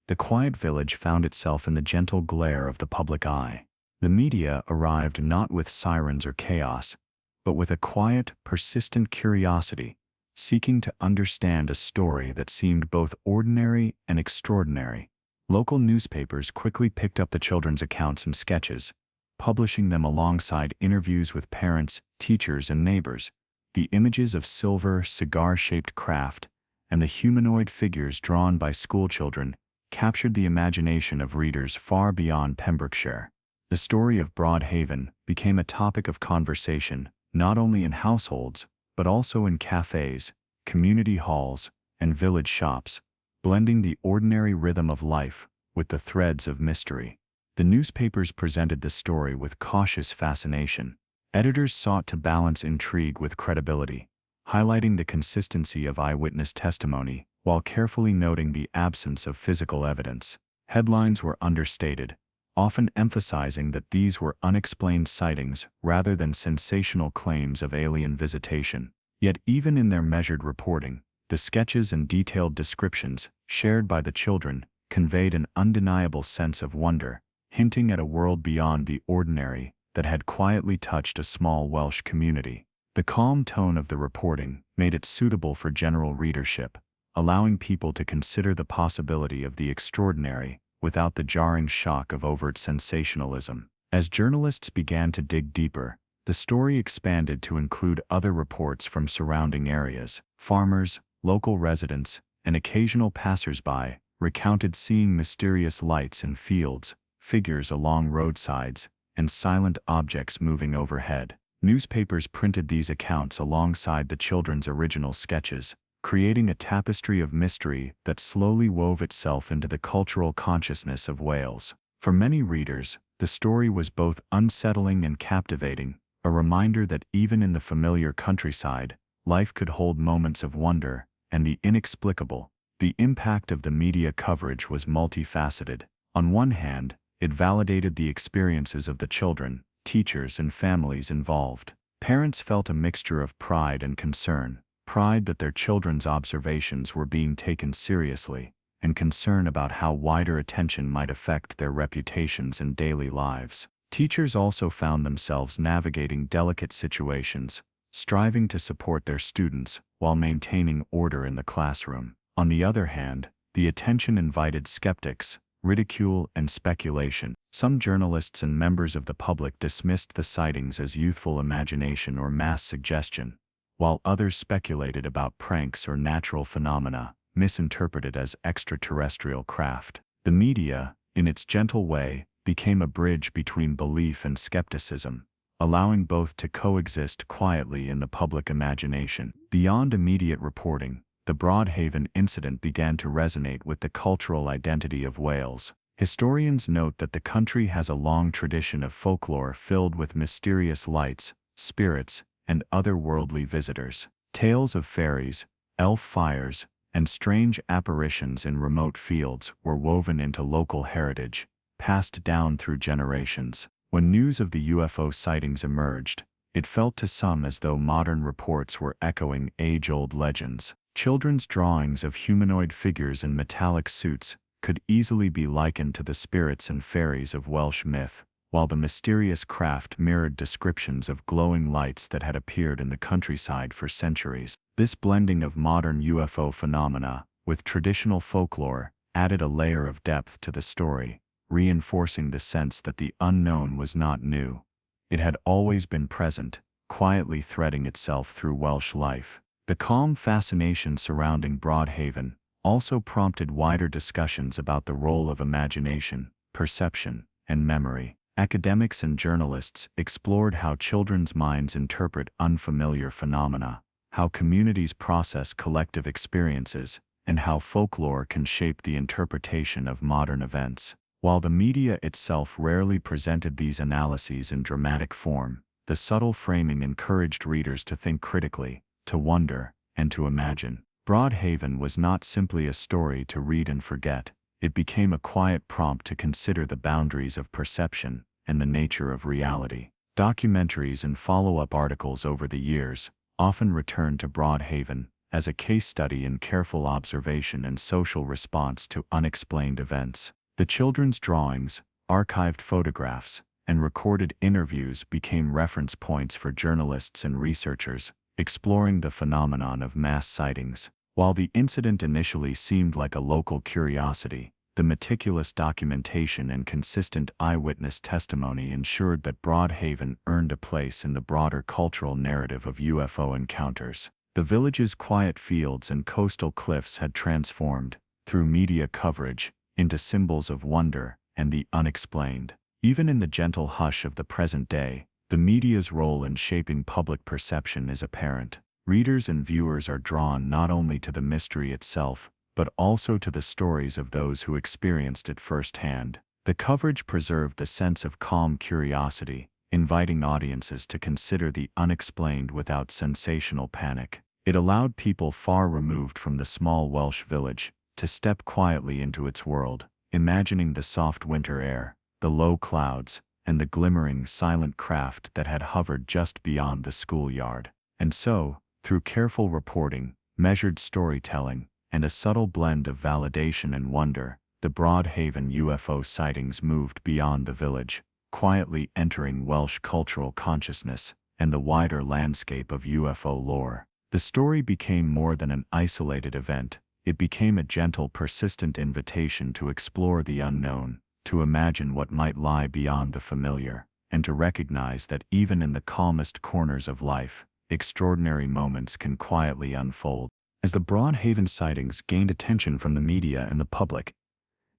the quiet village found itself in the gentle glare of the public eye. The media arrived not with sirens or chaos, but with a quiet, persistent curiosity, seeking to understand a story that seemed both ordinary and extraordinary. Local newspapers quickly picked up the children's accounts and sketches, publishing them alongside interviews with parents, teachers, and neighbors. The images of silver, cigar-shaped craft and the humanoid figures drawn by schoolchildren captured the imagination of readers far beyond Pembrokeshire. The story of Broadhaven became a topic of conversation not only in households, but also in cafes, community halls, and village shops, blending the ordinary rhythm of life with the threads of mystery. The newspapers presented the story with cautious fascination. Editors sought to balance intrigue with credibility, highlighting the consistency of eyewitness testimony while carefully noting the absence of physical evidence. Headlines were understated, often emphasizing that these were unexplained sightings rather than sensational claims of alien visitation. Yet even in their measured reporting, the sketches and detailed descriptions shared by the children conveyed an undeniable sense of wonder, hinting at a world beyond the ordinary that had quietly touched a small Welsh community. The calm tone of the reporting made it suitable for general readership, allowing people to consider the possibility of the extraordinary without the jarring shock of overt sensationalism. As journalists began to dig deeper, the story expanded to include other reports from surrounding areas. Farmers, local residents, and occasional passers-by recounted seeing mysterious lights in fields, figures along roadsides, and silent objects moving overhead. Newspapers printed these accounts alongside the children's original sketches, creating a tapestry of mystery that slowly wove itself into the cultural consciousness of Wales. For many readers, the story was both unsettling and captivating, a reminder that even in the familiar countryside, life could hold moments of wonder and the inexplicable. The impact of the media coverage was multifaceted. On one hand, it validated the experiences of the children, teachers, and families involved. Parents felt a mixture of pride and concern, pride that their children's observations were being taken seriously, and concern about how wider attention might affect their reputations and daily lives. Teachers also found themselves navigating delicate situations, striving to support their students while maintaining order in the classroom. On the other hand, the attention invited skeptics, ridicule, and speculation. Some journalists and members of the public dismissed the sightings as youthful imagination or mass suggestion, while others speculated about pranks or natural phenomena, misinterpreted as extraterrestrial craft. The media, in its gentle way, became a bridge between belief and skepticism, allowing both to coexist quietly in the public imagination. Beyond immediate reporting, the Broadhaven incident began to resonate with the cultural identity of Wales. Historians note that the country has a long tradition of folklore filled with mysterious lights, spirits, and otherworldly visitors. Tales of fairies, elf fires, and strange apparitions in remote fields were woven into local heritage, passed down through generations. When news of the UFO sightings emerged, it felt to some as though modern reports were echoing age-old legends. Children's drawings of humanoid figures in metallic suits could easily be likened to the spirits and fairies of Welsh myth, while the mysterious craft mirrored descriptions of glowing lights that had appeared in the countryside for centuries. This blending of modern UFO phenomena with traditional folklore added a layer of depth to the story, reinforcing the sense that the unknown was not new. It had always been present, quietly threading itself through Welsh life. The calm fascination surrounding Broadhaven also prompted wider discussions about the role of imagination, perception, and memory. Academics and journalists explored how children's minds interpret unfamiliar phenomena, how communities process collective experiences, and how folklore can shape the interpretation of modern events. While the media itself rarely presented these analyses in dramatic form, the subtle framing encouraged readers to think critically, to wonder, and to imagine. Broadhaven was not simply a story to read and forget. It became a quiet prompt to consider the boundaries of perception and the nature of reality. Documentaries and follow-up articles over the years often returned to Broadhaven as a case study in careful observation and social response to unexplained events. The children's drawings, archived photographs, and recorded interviews became reference points for journalists and researchers, exploring the phenomenon of mass sightings. While the incident initially seemed like a local curiosity, the meticulous documentation and consistent eyewitness testimony ensured that Broadhaven earned a place in the broader cultural narrative of UFO encounters. The village's quiet fields and coastal cliffs had transformed, through media coverage, into symbols of wonder and the unexplained. Even in the gentle hush of the present day, the media's role in shaping public perception is apparent. Readers and viewers are drawn not only to the mystery itself, but also to the stories of those who experienced it firsthand. The coverage preserved the sense of calm curiosity, inviting audiences to consider the unexplained without sensational panic. It allowed people far removed from the small Welsh village to step quietly into its world, imagining the soft winter air, the low clouds, and the glimmering, silent craft that had hovered just beyond the schoolyard. And so, through careful reporting, measured storytelling, and a subtle blend of validation and wonder, the Broadhaven UFO sightings moved beyond the village, quietly entering Welsh cultural consciousness and the wider landscape of UFO lore. The story became more than an isolated event. It became a gentle, persistent invitation to explore the unknown, to imagine what might lie beyond the familiar, and to recognize that even in the calmest corners of life, extraordinary moments can quietly unfold. As the Broadhaven sightings gained attention from the media and the public,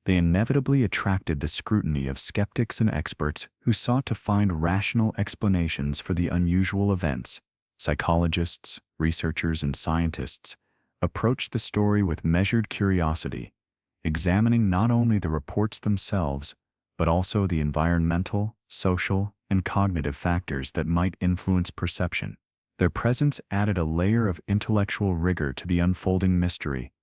they inevitably attracted the scrutiny of skeptics and experts who sought to find rational explanations for the unusual events. Psychologists, researchers, and scientists approached the story with measured curiosity, examining not only the reports themselves, but also the environmental, social, and cognitive factors that might influence perception. Their presence added a layer of intellectual rigor to the unfolding mystery,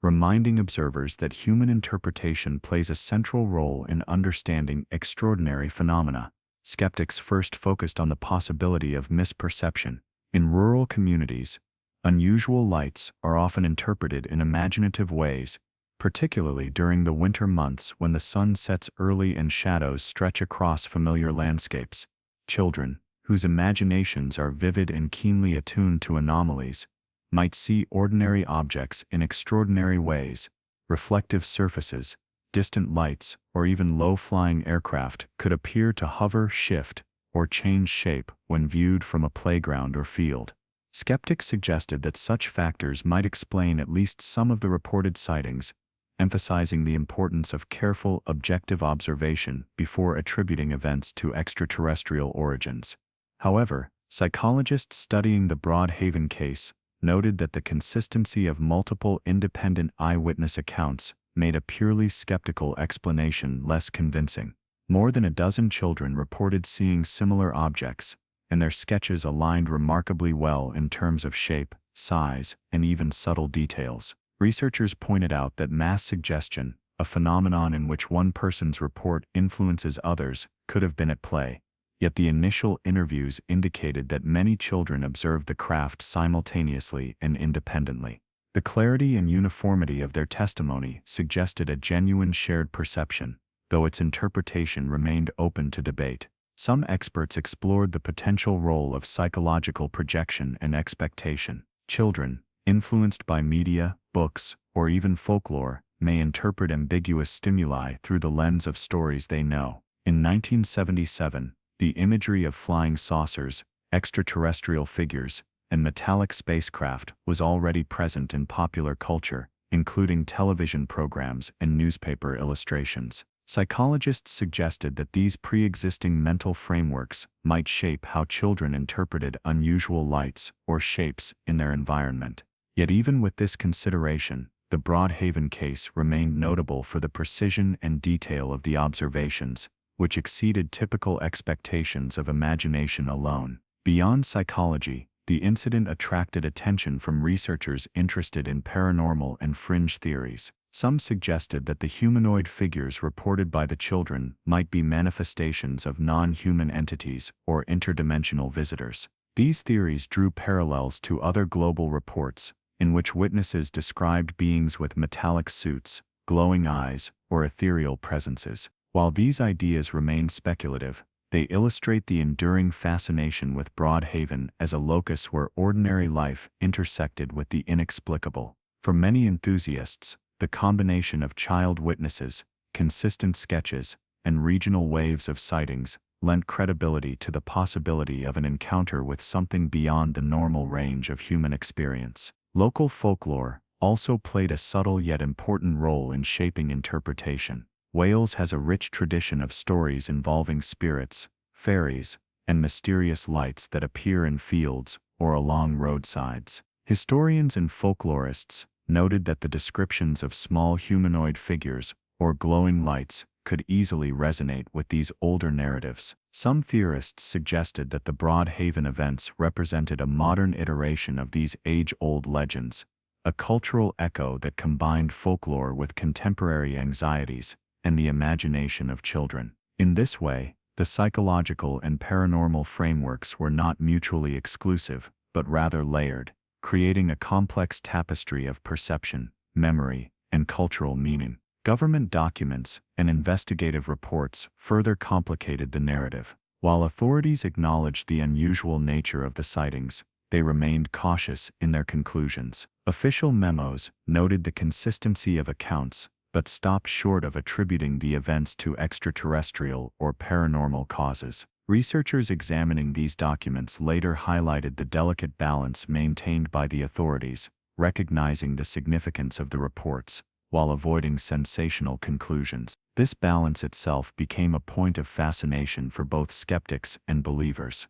reminding observers that human interpretation plays a central role in understanding extraordinary phenomena. Skeptics first focused on the possibility of misperception. In rural communities, unusual lights are often interpreted in imaginative ways, particularly during the winter months when the sun sets early and shadows stretch across familiar landscapes. Children, whose imaginations are vivid and keenly attuned to anomalies, might see ordinary objects in extraordinary ways. Reflective surfaces, distant lights, or even low-flying aircraft could appear to hover, shift, or change shape when viewed from a playground or field. Skeptics suggested that such factors might explain at least some of the reported sightings, emphasizing the importance of careful, objective observation before attributing events to extraterrestrial origins. However, psychologists studying the Broadhaven case noted that the consistency of multiple independent eyewitness accounts made a purely skeptical explanation less convincing. More than a dozen children reported seeing similar objects, and their sketches aligned remarkably well in terms of shape, size, and even subtle details. Researchers pointed out that mass suggestion, a phenomenon in which one person's report influences others, could have been at play. Yet the initial interviews indicated that many children observed the craft simultaneously and independently. The clarity and uniformity of their testimony suggested a genuine shared perception, though its interpretation remained open to debate. Some experts explored the potential role of psychological projection and expectation. Children, influenced by media, books, or even folklore, may interpret ambiguous stimuli through the lens of stories they know. In 1977, the imagery of flying saucers, extraterrestrial figures, and metallic spacecraft was already present in popular culture, including television programs and newspaper illustrations. Psychologists suggested that these pre-existing mental frameworks might shape how children interpreted unusual lights or shapes in their environment. Yet even with this consideration, the Broadhaven case remained notable for the precision and detail of the observations, which exceeded typical expectations of imagination alone. Beyond psychology, the incident attracted attention from researchers interested in paranormal and fringe theories. Some suggested that the humanoid figures reported by the children might be manifestations of non-human entities or interdimensional visitors. These theories drew parallels to other global reports, in which witnesses described beings with metallic suits, glowing eyes, or ethereal presences. While these ideas remain speculative, they illustrate the enduring fascination with Broadhaven as a locus where ordinary life intersected with the inexplicable. For many enthusiasts, the combination of child witnesses, consistent sketches, and regional waves of sightings lent credibility to the possibility of an encounter with something beyond the normal range of human experience. Local folklore also played a subtle yet important role in shaping interpretation. Wales has a rich tradition of stories involving spirits, fairies, and mysterious lights that appear in fields or along roadsides. Historians and folklorists noted that the descriptions of small humanoid figures or glowing lights could easily resonate with these older narratives. Some theorists suggested that the Broadhaven events represented a modern iteration of these age-old legends, a cultural echo that combined folklore with contemporary anxieties and the imagination of children. In this way, the psychological and paranormal frameworks were not mutually exclusive, but rather layered, creating a complex tapestry of perception, memory, and cultural meaning. Government documents and investigative reports further complicated the narrative. While authorities acknowledged the unusual nature of the sightings, they remained cautious in their conclusions. Official memos noted the consistency of accounts, but stopped short of attributing the events to extraterrestrial or paranormal causes. Researchers examining these documents later highlighted the delicate balance maintained by the authorities, recognizing the significance of the reports, while avoiding sensational conclusions. This balance itself became a point of fascination for both skeptics and believers,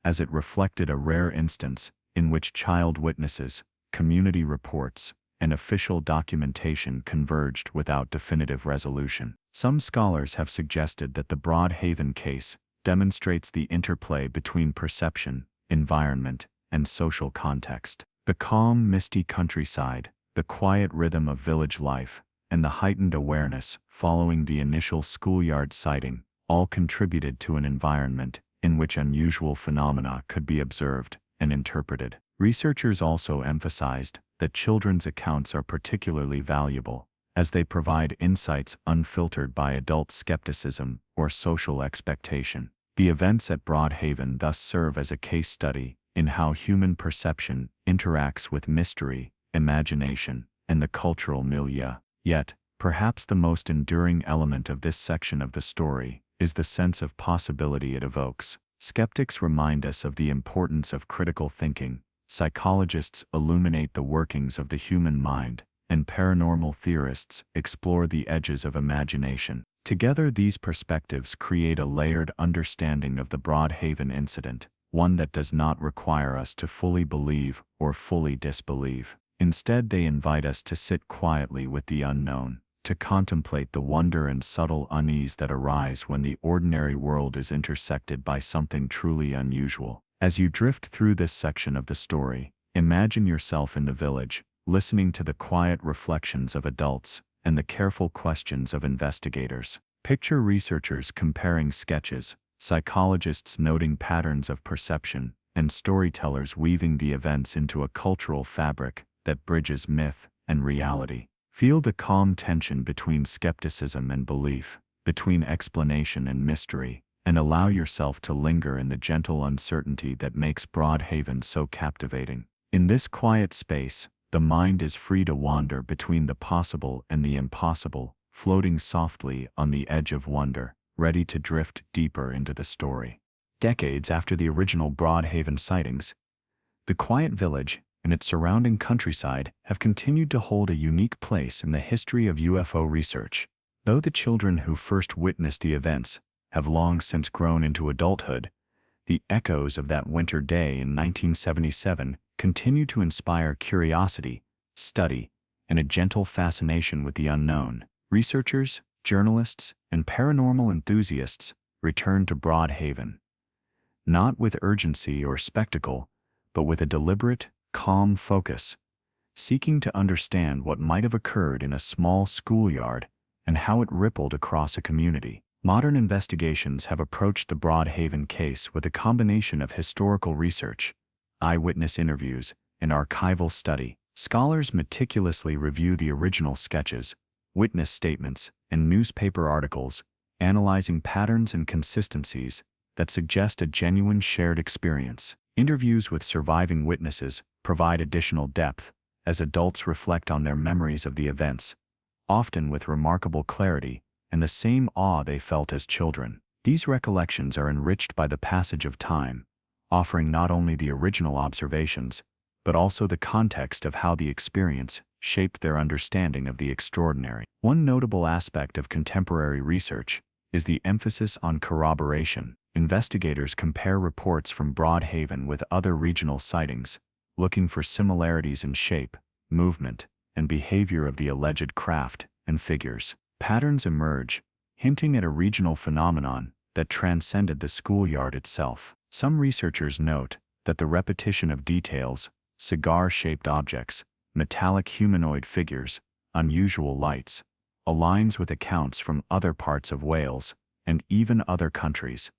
as it reflected a rare instance in which child witnesses, community reports, and official documentation converged without definitive resolution. Some scholars have suggested that the Broadhaven case demonstrates the interplay between perception, environment, and social context. The calm, misty countryside, the quiet rhythm of village life, and the heightened awareness following the initial schoolyard sighting all contributed to an environment in which unusual phenomena could be observed and interpreted. Researchers also emphasized that children's accounts are particularly valuable, as they provide insights unfiltered by adult skepticism or social expectation. The events at Broadhaven thus serve as a case study in how human perception interacts with mystery, imagination, and the cultural milieu. Yet, perhaps the most enduring element of this section of the story is the sense of possibility it evokes. Skeptics remind us of the importance of critical thinking, psychologists illuminate the workings of the human mind, and paranormal theorists explore the edges of imagination. Together, these perspectives create a layered understanding of the Broadhaven incident, one that does not require us to fully believe or fully disbelieve. Instead, they invite us to sit quietly with the unknown, to contemplate the wonder and subtle unease that arise when the ordinary world is intersected by something truly unusual. As you drift through this section of the story, imagine yourself in the village, listening to the quiet reflections of adults and the careful questions of investigators. Picture researchers comparing sketches, psychologists noting patterns of perception, and storytellers weaving the events into a cultural fabric that bridges myth and reality. Feel the calm tension between skepticism and belief, between explanation and mystery, and allow yourself to linger in the gentle uncertainty that makes Broadhaven so captivating. In this quiet space, the mind is free to wander between the possible and the impossible, floating softly on the edge of wonder, ready to drift deeper into the story. Decades after the original Broadhaven sightings, the quiet village and its surrounding countryside have continued to hold a unique place in the history of UFO research. Though the children who first witnessed the events have long since grown into adulthood, the echoes of that winter day in 1977 continue to inspire curiosity, study, and a gentle fascination with the unknown. Researchers, journalists, and paranormal enthusiasts return to Broadhaven, not with urgency or spectacle, but with a deliberate, calm focus, seeking to understand what might have occurred in a small schoolyard and how it rippled across a community. Modern investigations have approached the Broadhaven case with a combination of historical research, eyewitness interviews, and archival study. Scholars meticulously review the original sketches, witness statements, and newspaper articles, analyzing patterns and consistencies that suggest a genuine shared experience. Interviews with surviving witnesses provide additional depth as adults reflect on their memories of the events, often with remarkable clarity and the same awe they felt as children. These recollections are enriched by the passage of time, offering not only the original observations, but also the context of how the experience shaped their understanding of the extraordinary. One notable aspect of contemporary research is the emphasis on corroboration. Investigators compare reports from Broadhaven with other regional sightings, looking for similarities in shape, movement, and behavior of the alleged craft and figures. Patterns emerge, hinting at a regional phenomenon that transcended the schoolyard itself. Some researchers note that the repetition of details, cigar-shaped objects, metallic humanoid figures, unusual lights, aligns with accounts from other parts of Wales and even other countries,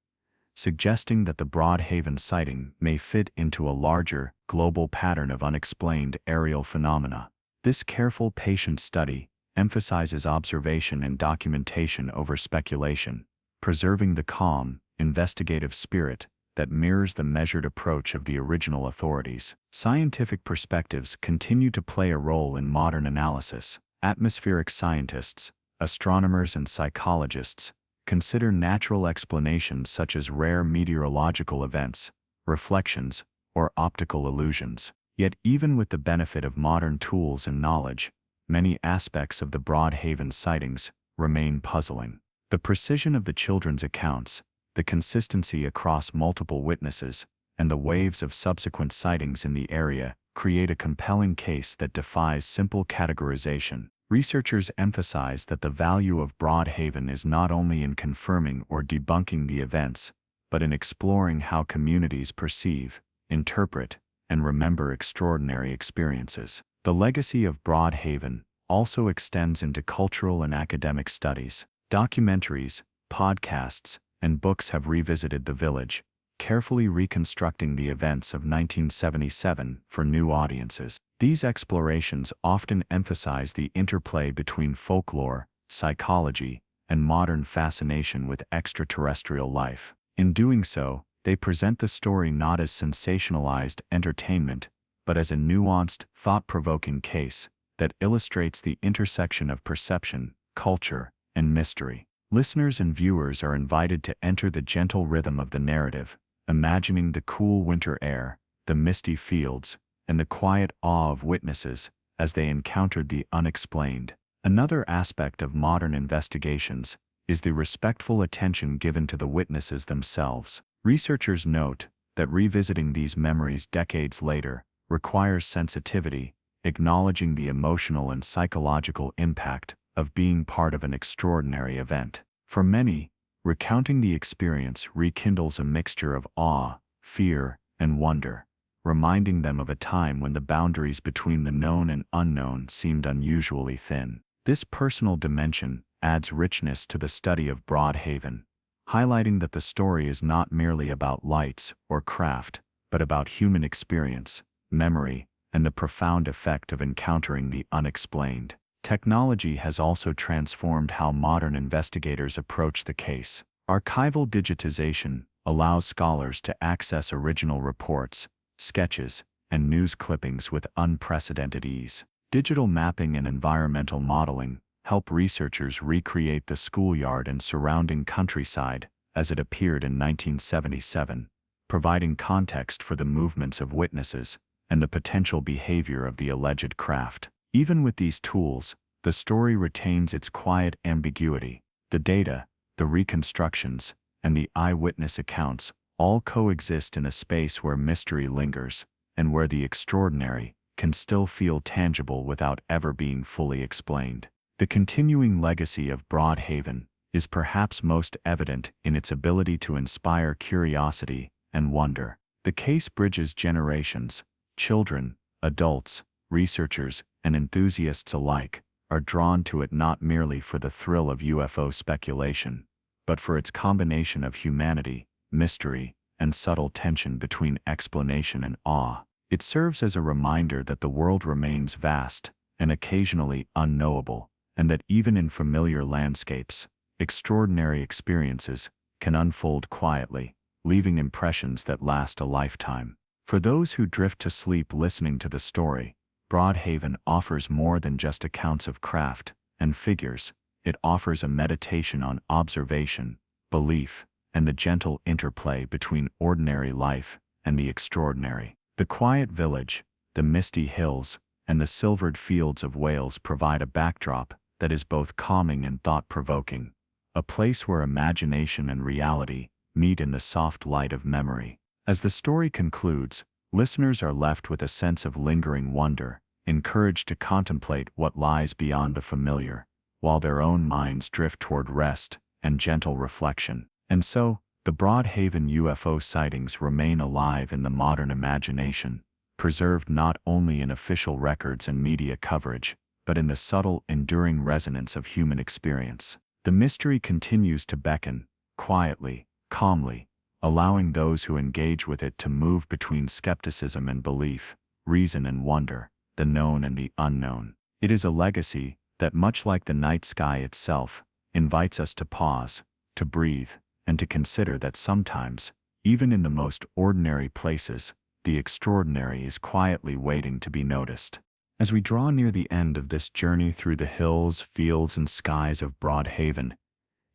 suggesting that the Broadhaven sighting may fit into a larger, global pattern of unexplained aerial phenomena. This careful, patient study emphasizes observation and documentation over speculation, preserving the calm, investigative spirit that mirrors the measured approach of the original authorities. Scientific perspectives continue to play a role in modern analysis. Atmospheric scientists, astronomers, and psychologists consider natural explanations such as rare meteorological events, reflections, or optical illusions. Yet even with the benefit of modern tools and knowledge, many aspects of the Broadhaven sightings remain puzzling. The precision of the children's accounts, the consistency across multiple witnesses, and the waves of subsequent sightings in the area create a compelling case that defies simple categorization. Researchers emphasize that the value of Broadhaven is not only in confirming or debunking the events, but in exploring how communities perceive, interpret, and remember extraordinary experiences. The legacy of Broadhaven also extends into cultural and academic studies. Documentaries, podcasts, and books have revisited the village, carefully reconstructing the events of 1977 for new audiences. These explorations often emphasize the interplay between folklore, psychology, and modern fascination with extraterrestrial life. In doing so, they present the story not as sensationalized entertainment, but as a nuanced, thought-provoking case that illustrates the intersection of perception, culture, and mystery. Listeners and viewers are invited to enter the gentle rhythm of the narrative, imagining the cool winter air, the misty fields, and the quiet awe of witnesses as they encountered the unexplained. Another aspect of modern investigations is the respectful attention given to the witnesses themselves. Researchers note that revisiting these memories decades later requires sensitivity, acknowledging the emotional and psychological impact of being part of an extraordinary event. For many, recounting the experience rekindles a mixture of awe, fear, and wonder, reminding them of a time when the boundaries between the known and unknown seemed unusually thin. This personal dimension adds richness to the study of Broadhaven, highlighting that the story is not merely about lights or craft, but about human experience, memory, and the profound effect of encountering the unexplained. Technology has also transformed how modern investigators approach the case. Archival digitization allows scholars to access original reports, sketches, and news clippings with unprecedented ease. Digital mapping and environmental modeling help researchers recreate the schoolyard and surrounding countryside as it appeared in 1977, providing context for the movements of witnesses and the potential behavior of the alleged craft. Even with these tools, the story retains its quiet ambiguity. The data, the reconstructions, and the eyewitness accounts all coexist in a space where mystery lingers, and where the extraordinary can still feel tangible without ever being fully explained. The continuing legacy of Broadhaven is perhaps most evident in its ability to inspire curiosity and wonder. The case bridges generations, children, adults, researchers, and enthusiasts alike are drawn to it not merely for the thrill of UFO speculation, but for its combination of humanity, mystery, and subtle tension between explanation and awe. It serves as a reminder that the world remains vast and occasionally unknowable, and that even in familiar landscapes, extraordinary experiences can unfold quietly, leaving impressions that last a lifetime. For those who drift to sleep listening to the story, Broadhaven offers more than just accounts of craft and figures. It offers a meditation on observation, belief, and the gentle interplay between ordinary life and the extraordinary. The quiet village, the misty hills, and the silvered fields of Wales provide a backdrop that is both calming and thought-provoking, a place where imagination and reality meet in the soft light of memory. As the story concludes, listeners are left with a sense of lingering wonder, encouraged to contemplate what lies beyond the familiar, while their own minds drift toward rest and gentle reflection. And so, the Broadhaven UFO sightings remain alive in the modern imagination, preserved not only in official records and media coverage, but in the subtle, enduring resonance of human experience. The mystery continues to beckon, quietly, calmly, allowing those who engage with it to move between skepticism and belief, reason and wonder, the known and the unknown. It is a legacy that, much like the night sky itself, invites us to pause, to breathe, and to consider that sometimes, even in the most ordinary places, the extraordinary is quietly waiting to be noticed. As we draw near the end of this journey through the hills, fields, and skies of Broadhaven,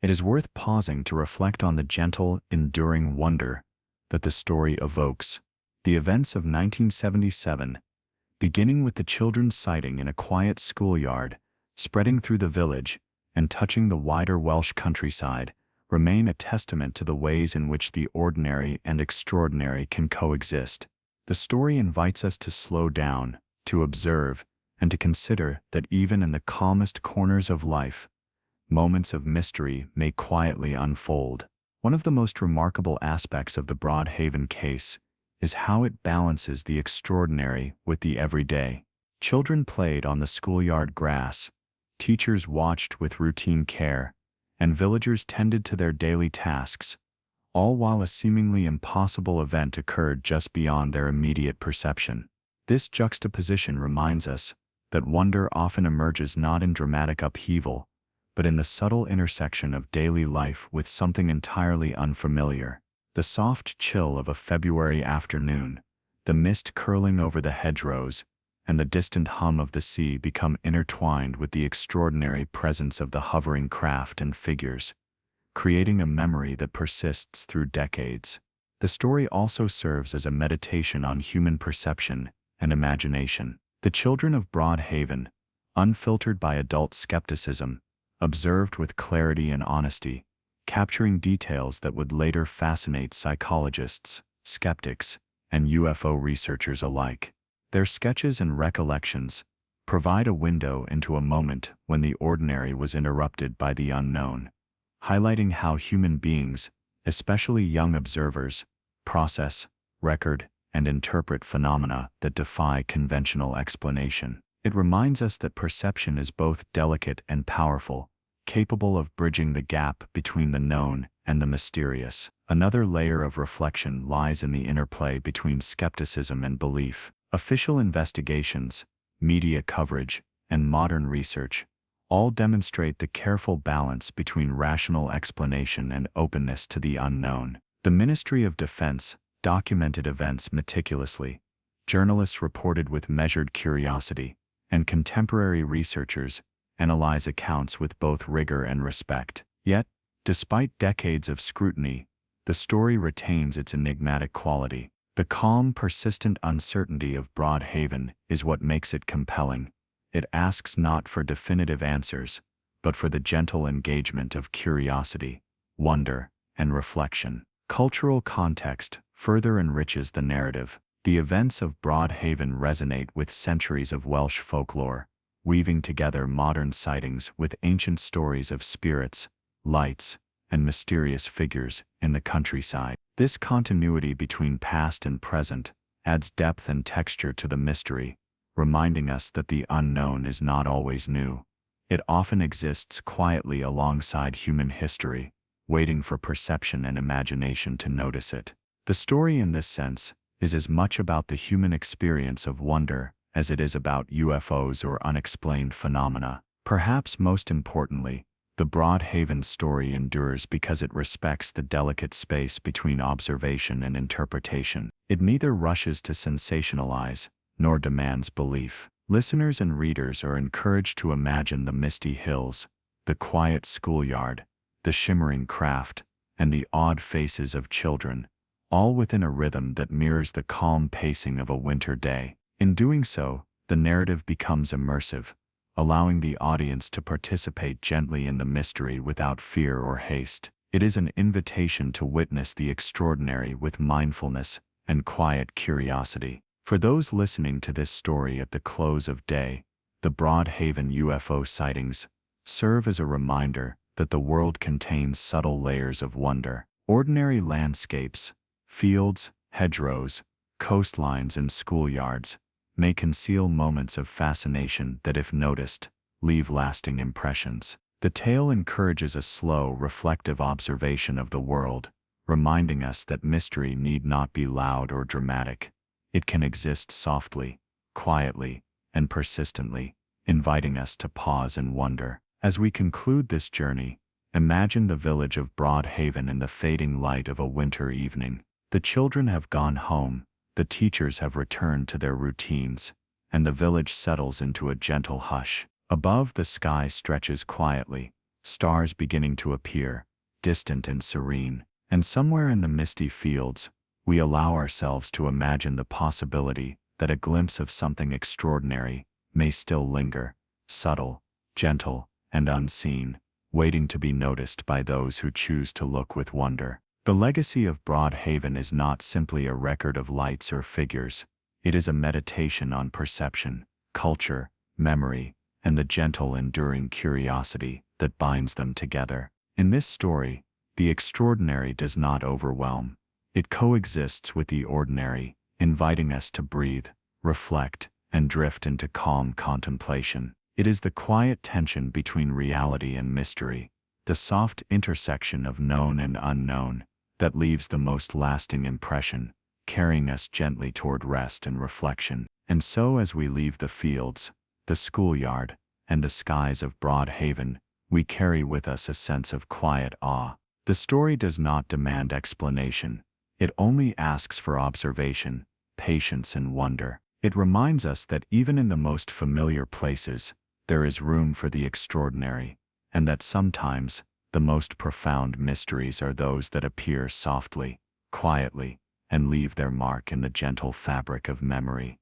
it is worth pausing to reflect on the gentle, enduring wonder that the story evokes. The events of 1977, beginning with the children's sighting in a quiet schoolyard, spreading through the village, and touching the wider Welsh countryside, remain a testament to the ways in which the ordinary and extraordinary can coexist. The story invites us to slow down, to observe, and to consider that even in the calmest corners of life, moments of mystery may quietly unfold. One of the most remarkable aspects of the Broadhaven case is how it balances the extraordinary with the everyday. Children played on the schoolyard grass, teachers watched with routine care, and villagers tended to their daily tasks, all while a seemingly impossible event occurred just beyond their immediate perception. This juxtaposition reminds us that wonder often emerges not in dramatic upheaval, but in the subtle intersection of daily life with something entirely unfamiliar. The soft chill of a February afternoon, the mist curling over the hedgerows, and the distant hum of the sea become intertwined with the extraordinary presence of the hovering craft and figures, creating a memory that persists through decades. The story also serves as a meditation on human perception and imagination. The children of Broadhaven, unfiltered by adult skepticism, observed with clarity and honesty, capturing details that would later fascinate psychologists, skeptics, and UFO researchers alike. Their sketches and recollections provide a window into a moment when the ordinary was interrupted by the unknown, highlighting how human beings, especially young observers, process, record, and interpret phenomena that defy conventional explanation. It reminds us that perception is both delicate and powerful, capable of bridging the gap between the known and the mysterious. Another layer of reflection lies in the interplay between skepticism and belief. Official investigations, media coverage, and modern research all demonstrate the careful balance between rational explanation and openness to the unknown. The Ministry of Defense documented events meticulously, journalists reported with measured curiosity, and contemporary researchers analyze accounts with both rigor and respect. Yet, despite decades of scrutiny, the story retains its enigmatic quality. The calm, persistent uncertainty of Broadhaven is what makes it compelling. It asks not for definitive answers, but for the gentle engagement of curiosity, wonder, and reflection. Cultural context further enriches the narrative. The events of Broadhaven resonate with centuries of Welsh folklore, weaving together modern sightings with ancient stories of spirits, lights, and mysterious figures in the countryside. This continuity between past and present adds depth and texture to the mystery, reminding us that the unknown is not always new. It often exists quietly alongside human history, waiting for perception and imagination to notice it. The story in this sense is as much about the human experience of wonder as it is about UFOs or unexplained phenomena. Perhaps most importantly, the Broadhaven story endures because it respects the delicate space between observation and interpretation. It neither rushes to sensationalize nor demands belief. Listeners and readers are encouraged to imagine the misty hills, the quiet schoolyard, the shimmering craft, and the odd faces of children, all within a rhythm that mirrors the calm pacing of a winter day. In doing so, the narrative becomes immersive, allowing the audience to participate gently in the mystery without fear or haste. It is an invitation to witness the extraordinary with mindfulness and quiet curiosity. For those listening to this story at the close of day, the Broadhaven UFO sightings serve as a reminder that the world contains subtle layers of wonder. Ordinary landscapes, fields, hedgerows, coastlines, and schoolyards may conceal moments of fascination that, if noticed, leave lasting impressions. The tale encourages a slow, reflective observation of the world, reminding us that mystery need not be loud or dramatic. It can exist softly, quietly, and persistently, inviting us to pause and wonder. As we conclude this journey, imagine the village of Broadhaven in the fading light of a winter evening. The children have gone home, the teachers have returned to their routines, and the village settles into a gentle hush. Above, the sky stretches quietly, stars beginning to appear, distant and serene. And somewhere in the misty fields, we allow ourselves to imagine the possibility that a glimpse of something extraordinary may still linger, subtle, gentle, and unseen, waiting to be noticed by those who choose to look with wonder. The legacy of Broadhaven is not simply a record of lights or figures. It is a meditation on perception, culture, memory, and the gentle, enduring curiosity that binds them together. In this story, the extraordinary does not overwhelm. It coexists with the ordinary, inviting us to breathe, reflect, and drift into calm contemplation. It is the quiet tension between reality and mystery, the soft intersection of known and unknown, that leaves the most lasting impression, carrying us gently toward rest and reflection. And so, as we leave the fields, the schoolyard, and the skies of Broadhaven, we carry with us a sense of quiet awe. The story does not demand explanation. It only asks for observation, patience, and wonder. It reminds us that even in the most familiar places, there is room for the extraordinary, and that sometimes the most profound mysteries are those that appear softly, quietly, and leave their mark in the gentle fabric of memory.